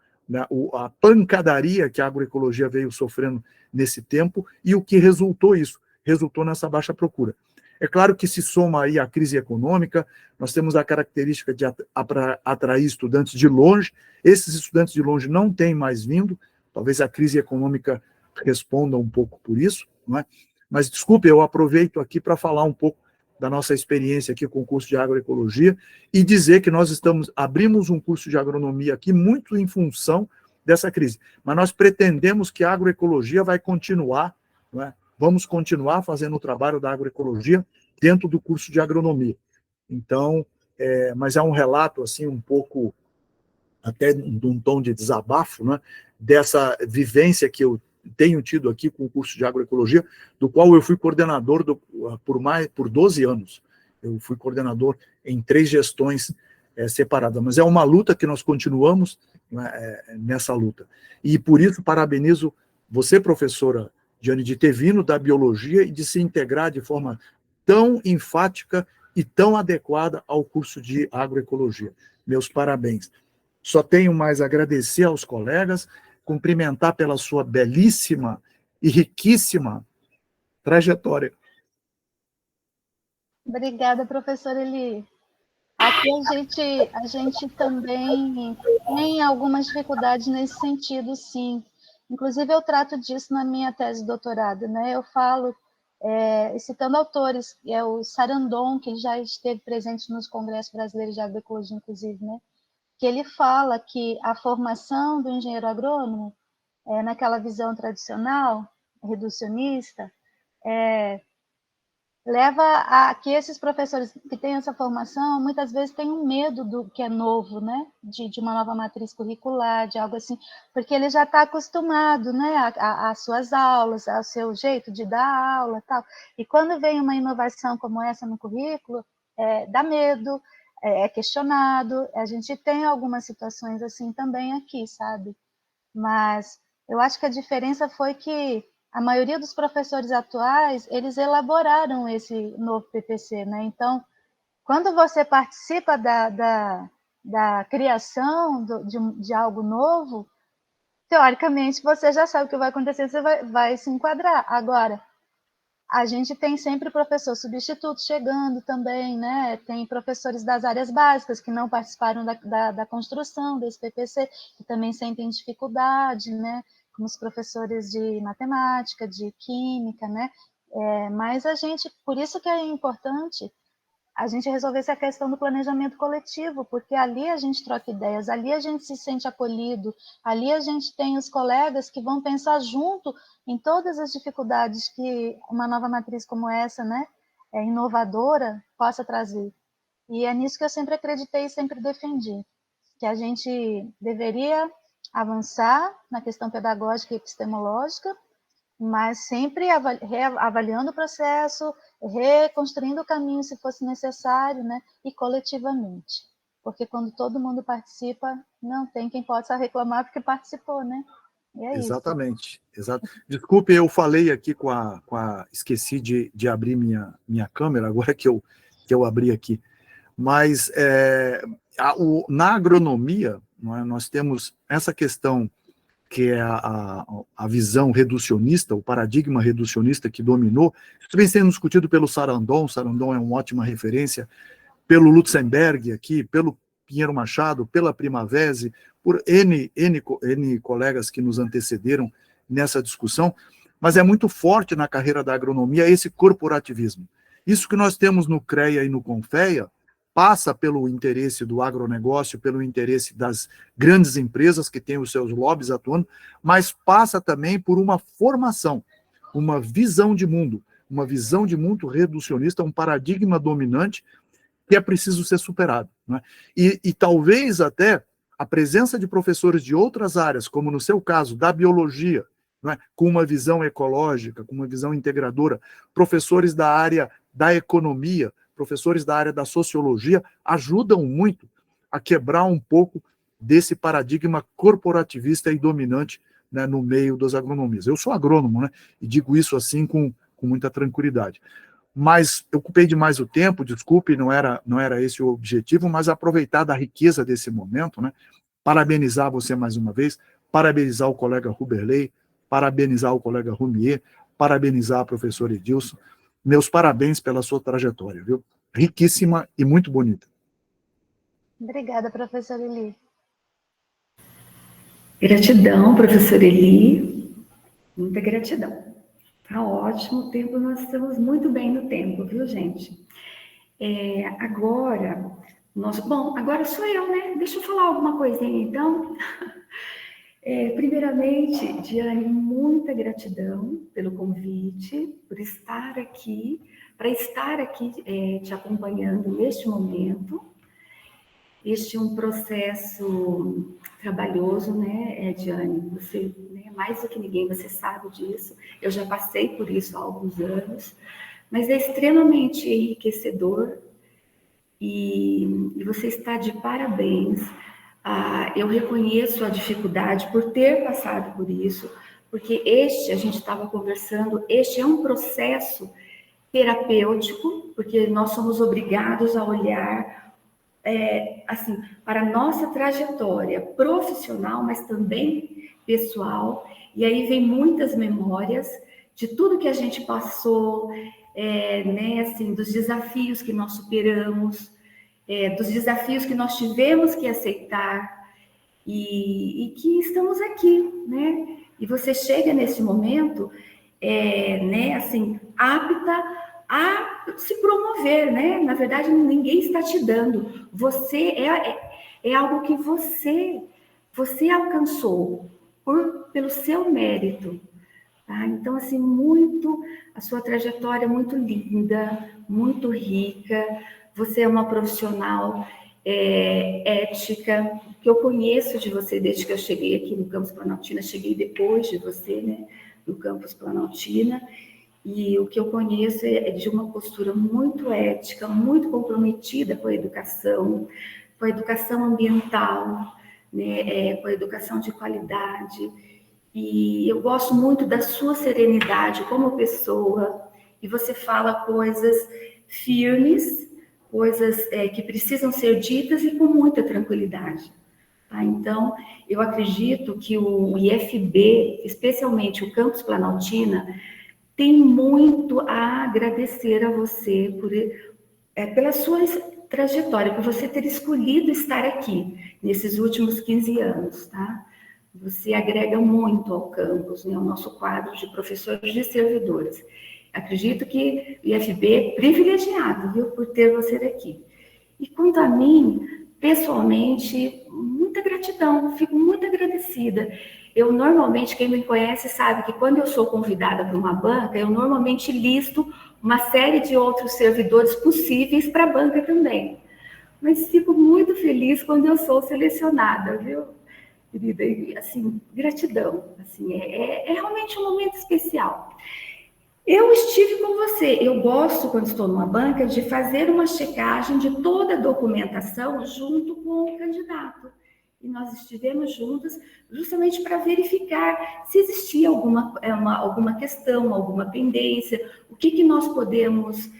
a pancadaria que a agroecologia veio sofrendo nesse tempo e o que resultou nessa baixa procura. É claro que se soma aí a crise econômica, nós temos a característica de atrair estudantes de longe, esses estudantes de longe não têm mais vindo, talvez a crise econômica responda um pouco por isso, não é? Mas, desculpe, eu aproveito aqui para falar um pouco da nossa experiência aqui com o curso de agroecologia e dizer que nós abrimos um curso de agronomia aqui muito em função dessa crise, mas nós pretendemos que a agroecologia vai continuar, não é? Vamos continuar fazendo o trabalho da agroecologia dentro do curso de agronomia. Então, mas é um relato, assim, um pouco, até de um tom de desabafo, né, dessa vivência que eu tenho tido aqui com o curso de agroecologia, do qual eu fui coordenador por 12 anos. Eu fui coordenador em 3 gestões separadas, mas é uma luta que nós continuamos, né, nessa luta. E por isso parabenizo você, professora Diane, de ter vindo da biologia e de se integrar de forma tão enfática e tão adequada ao curso de agroecologia. Meus parabéns. Só tenho mais a agradecer aos colegas, cumprimentar pela sua belíssima e riquíssima trajetória. Obrigada, professora Eli. Aqui a gente também tem algumas dificuldades nesse sentido, sim. Inclusive, eu trato disso na minha tese de doutorado, né? Eu falo, citando autores, o Sarandon, que já esteve presente nos congressos brasileiros de agroecologia, inclusive, né? Que ele fala que a formação do engenheiro agrônomo, naquela visão tradicional, reducionista, leva a que esses professores que têm essa formação, muitas vezes têm um medo do que é novo, né? De uma nova matriz curricular, de algo assim, porque ele já está acostumado, né? Às suas aulas, ao seu jeito de dar aula, tal. E quando vem uma inovação como essa no currículo, dá medo, é questionado. A gente tem algumas situações assim também aqui, sabe? Mas eu acho que a diferença foi que a maioria dos professores atuais, eles elaboraram esse novo PPC, né? Então, quando você participa da criação de algo novo, teoricamente, você já sabe o que vai acontecer, você vai se enquadrar. Agora, a gente tem sempre professor substituto chegando também, né? Tem professores das áreas básicas que não participaram da construção desse PPC, que também sentem dificuldade, né? Como os professores de matemática, de química, né? Mas por isso que é importante a gente resolver essa questão do planejamento coletivo, porque ali a gente troca ideias, ali a gente se sente acolhido, ali a gente tem os colegas que vão pensar junto em todas as dificuldades que uma nova matriz como essa, né, inovadora, possa trazer. E é nisso que eu sempre acreditei e sempre defendi, que a gente deveria avançar na questão pedagógica e epistemológica, mas sempre avaliando o processo, reconstruindo o caminho se fosse necessário, né? E coletivamente. Porque quando todo mundo participa, não tem quem possa reclamar porque participou, né? E é Exatamente. Desculpe, eu falei aqui esqueci de abrir minha câmera, agora que eu abri aqui. Mas na agronomia, nós temos essa questão que é a visão reducionista, o paradigma reducionista que dominou. Isso vem sendo discutido pelo Sarandon é uma ótima referência, pelo Lutzenberg aqui, pelo Pinheiro Machado, pela Primavesi, por N colegas que nos antecederam nessa discussão, mas é muito forte na carreira da agronomia esse corporativismo. Isso que nós temos no CREA e no CONFEA passa pelo interesse do agronegócio, pelo interesse das grandes empresas que têm os seus lobbies atuando, mas passa também por uma formação, uma visão de mundo reducionista, um paradigma dominante que é preciso ser superado. Né? E talvez até a presença de professores de outras áreas, como no seu caso, da biologia, né? Com uma visão ecológica, com uma visão integradora, professores da área da economia, professores da área da sociologia, ajudam muito a quebrar um pouco desse paradigma corporativista e dominante, né, no meio das agronomias. Eu sou agrônomo, né, e digo isso assim com muita tranquilidade. Mas eu ocupei demais o tempo, desculpe, não era esse o objetivo, mas aproveitar da riqueza desse momento, né, parabenizar você mais uma vez, parabenizar o colega Ruberley, parabenizar o colega Rumier, parabenizar a professora Edilson. Meus parabéns pela sua trajetória, viu? Riquíssima e muito bonita. Obrigada, professora Eli. Gratidão, professora Eli. Muita gratidão. Tá ótimo o tempo, nós estamos muito bem no tempo, viu, gente? Agora sou eu, né? Deixa eu falar alguma coisinha, então. Primeiramente, Diane, muita gratidão pelo convite, por estar aqui, para estar aqui te acompanhando neste momento. Este é um processo trabalhoso, né, Diane? Você, né, mais do que ninguém, você sabe disso. Eu já passei por isso há alguns anos, mas é extremamente enriquecedor e você está de parabéns. Eu reconheço a dificuldade por ter passado por isso, porque a gente estava conversando, este é um processo terapêutico, porque nós somos obrigados a olhar assim, para a nossa trajetória profissional, mas também pessoal, e aí vem muitas memórias de tudo que a gente passou, né, assim, dos desafios que nós superamos, dos desafios que nós tivemos que aceitar, e que estamos aqui, né? E você chega nesse momento, né, assim, apta a se promover, né? Na verdade, ninguém está te dando. Você é algo que você alcançou pelo seu mérito, tá? Então, assim, a sua trajetória é muito linda, muito rica. Você é uma profissional ética, que eu conheço de você desde que eu cheguei aqui no Campus Planaltina, cheguei depois de você, né, no Campus Planaltina, e o que eu conheço é de uma postura muito ética, muito comprometida com a educação ambiental, né, com a educação de qualidade. E eu gosto muito da sua serenidade como pessoa, e você fala coisas firmes, coisas que precisam ser ditas e com muita tranquilidade. Tá? Então, eu acredito que o IFB, especialmente o Campus Planaltina, tem muito a agradecer a você pela sua trajetória, por você ter escolhido estar aqui nesses últimos 15 anos, tá? Você agrega muito ao campus, né, ao nosso quadro de professores e servidores. Acredito que o IFB é privilegiado, viu, por ter você aqui. E quanto a mim, pessoalmente, muita gratidão, fico muito agradecida. Eu normalmente, quem me conhece sabe que quando eu sou convidada para uma banca, eu normalmente listo uma série de outros servidores possíveis para a banca também. Mas fico muito feliz quando eu sou selecionada, viu, querida? E, assim, gratidão. Assim, é realmente um momento especial. Eu estive com você. Eu gosto, quando estou numa banca, de fazer uma checagem de toda a documentação junto com o candidato. E nós estivemos juntas justamente para verificar se existia alguma questão, alguma pendência, o que nós podemos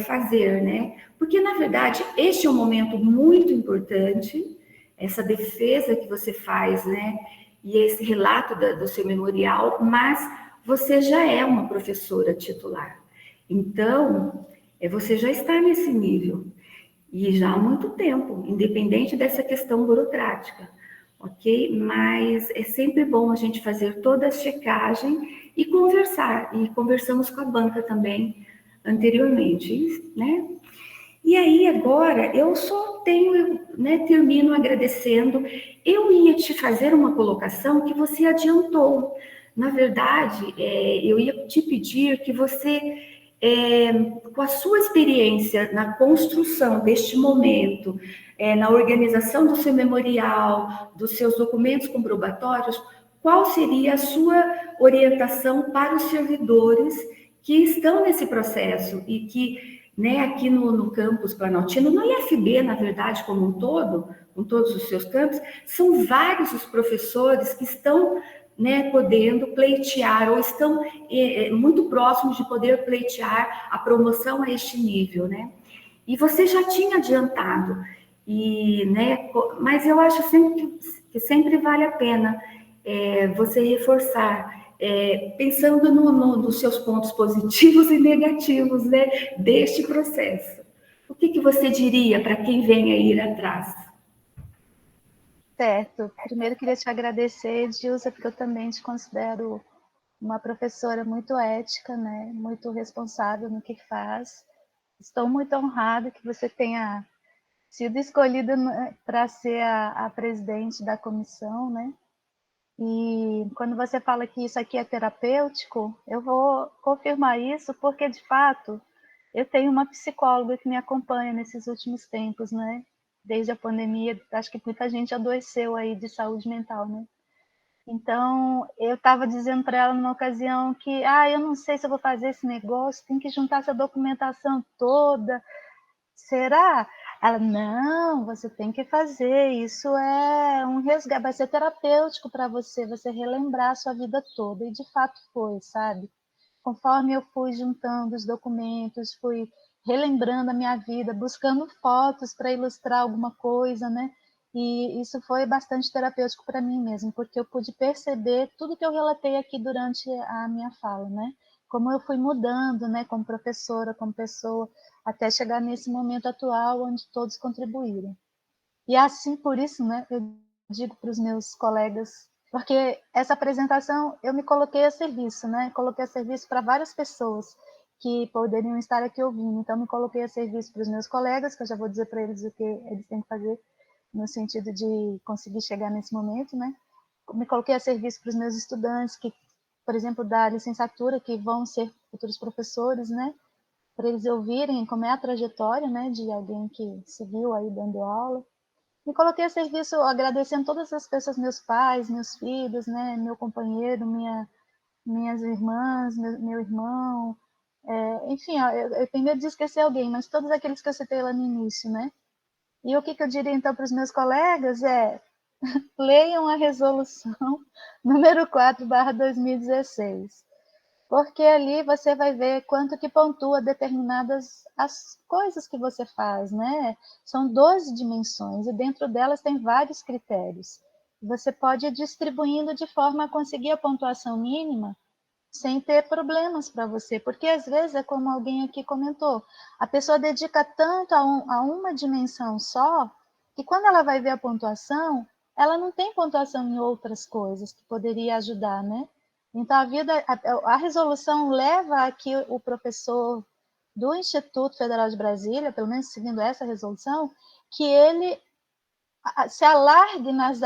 fazer, né? Porque, na verdade, este é um momento muito importante, essa defesa que você faz, né? E esse relato do seu memorial, mas você já é uma professora titular. Então, você já está nesse nível. E já há muito tempo, independente dessa questão burocrática, ok? Mas é sempre bom a gente fazer toda a checagem e conversar. E conversamos com a banca também anteriormente, né? E aí, agora, eu só tenho, né, termino agradecendo. Eu ia te fazer uma colocação que você adiantou. Na verdade, eu ia te pedir que você, com a sua experiência na construção deste momento, na organização do seu memorial, dos seus documentos comprobatórios, qual seria a sua orientação para os servidores que estão nesse processo e que, né, aqui no campus Planaltino, no IFB, na verdade, como um todo, com todos os seus campos, são vários os professores que estão, né, podendo pleitear, ou estão muito próximos de poder pleitear a promoção a este nível, né? E você já tinha adiantado, né, mas eu acho que sempre vale a pena você reforçar, pensando nos seus pontos positivos e negativos, né, deste processo. O que você diria para quem vem a ir atrás? Certo. Primeiro, queria te agradecer, Gilza, porque eu também te considero uma professora muito ética, né? Muito responsável no que faz. Estou muito honrada que você tenha sido escolhida para ser a presidente da comissão, né? E quando você fala que isso aqui é terapêutico, eu vou confirmar isso, porque, de fato, eu tenho uma psicóloga que me acompanha nesses últimos tempos, né? Desde a pandemia, acho que muita gente adoeceu aí de saúde mental, né? Então, eu estava dizendo para ela numa ocasião que, eu não sei se eu vou fazer esse negócio, tem que juntar essa documentação toda. Será? Ela, não, você tem que fazer, isso é um resgate, vai ser terapêutico para você relembrar a sua vida toda. E de fato foi, sabe? Conforme eu fui juntando os documentos, fui relembrando a minha vida, buscando fotos para ilustrar alguma coisa, né? E isso foi bastante terapêutico para mim mesmo, porque eu pude perceber tudo que eu relatei aqui durante a minha fala, né? Como eu fui mudando, né, como professora, como pessoa, até chegar nesse momento atual onde todos contribuíram. E assim, por isso, né, eu digo para os meus colegas, porque essa apresentação eu me coloquei a serviço, né? Coloquei a serviço para várias pessoas que poderiam estar aqui ouvindo. Então, me coloquei a serviço para os meus colegas, que eu já vou dizer para eles o que eles têm que fazer no sentido de conseguir chegar nesse momento, né? Me coloquei a serviço para os meus estudantes, que, por exemplo, da licenciatura, que vão ser futuros professores, né? Para eles ouvirem como é a trajetória, né, de alguém que seguiu aí dando aula. Me coloquei a serviço agradecendo todas as pessoas, meus pais, meus filhos, né, meu companheiro, minhas irmãs, meu irmão, enfim, eu tenho medo de esquecer alguém, mas todos aqueles que eu citei lá no início, né? E o que eu diria então para os meus colegas é: leiam a resolução número 4/2016, porque ali você vai ver quanto que pontua determinadas as coisas que você faz, né? São 12 dimensões e dentro delas tem vários critérios. Você pode ir distribuindo de forma a conseguir a pontuação mínima sem ter problemas para você, porque às vezes é como alguém aqui comentou, a pessoa dedica tanto a uma dimensão só, que quando ela vai ver a pontuação, ela não tem pontuação em outras coisas que poderia ajudar, né? Então, a resolução leva a que o professor do Instituto Federal de Brasília, pelo menos seguindo essa resolução, que ele se alargue nas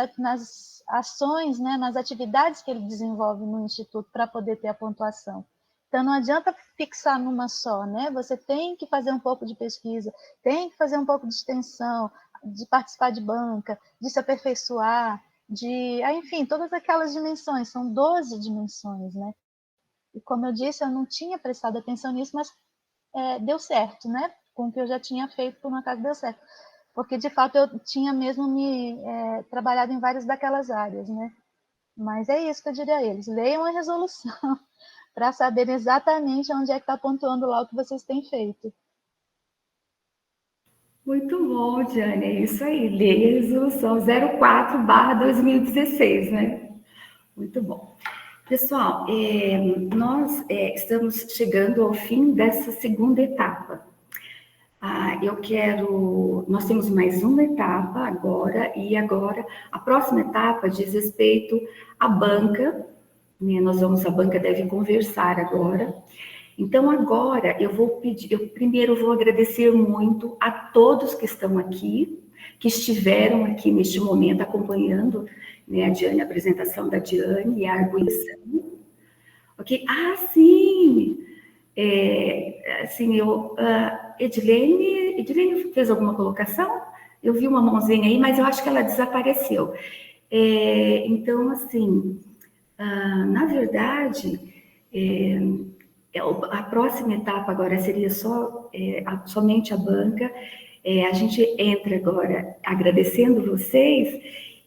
ações, né, nas atividades que ele desenvolve no Instituto para poder ter a pontuação. Então, não adianta fixar numa só, né? Você tem que fazer um pouco de pesquisa, tem que fazer um pouco de extensão, de participar de banca, de se aperfeiçoar, enfim, todas aquelas dimensões, são 12 dimensões, né? E como eu disse, eu não tinha prestado atenção nisso, mas deu certo, né? Com o que eu já tinha feito, por um acaso deu certo. Porque, de fato, eu tinha mesmo trabalhado em várias daquelas áreas, né? Mas é isso que eu diria a eles: leiam a resolução para saber exatamente onde é que está pontuando lá o que vocês têm feito. Muito bom, Diane, é isso aí. Leia a resolução 04/2016, né? Muito bom. Pessoal, nós estamos chegando ao fim dessa segunda etapa. Nós temos mais uma etapa agora, e agora a próxima etapa diz respeito à banca, né? A banca deve conversar agora. Então, agora eu primeiro vou agradecer muito a todos que estão aqui, que estiveram aqui neste momento acompanhando, né, a apresentação da Diane e a arguição. Ok? Sim! Edilene fez alguma colocação? Eu vi uma mãozinha aí, mas eu acho que ela desapareceu. Então, assim, na verdade, a próxima etapa agora seria somente a banca. A gente entra agora agradecendo vocês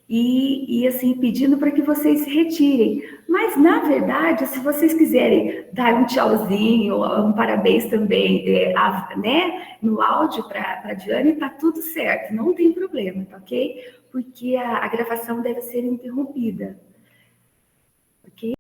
e assim, pedindo para que vocês se retirem. Mas, na verdade, se vocês quiserem dar um tchauzinho, um parabéns também, né, no áudio para a Diane, tá tudo certo, não tem problema, tá ok? Porque a gravação deve ser interrompida, ok?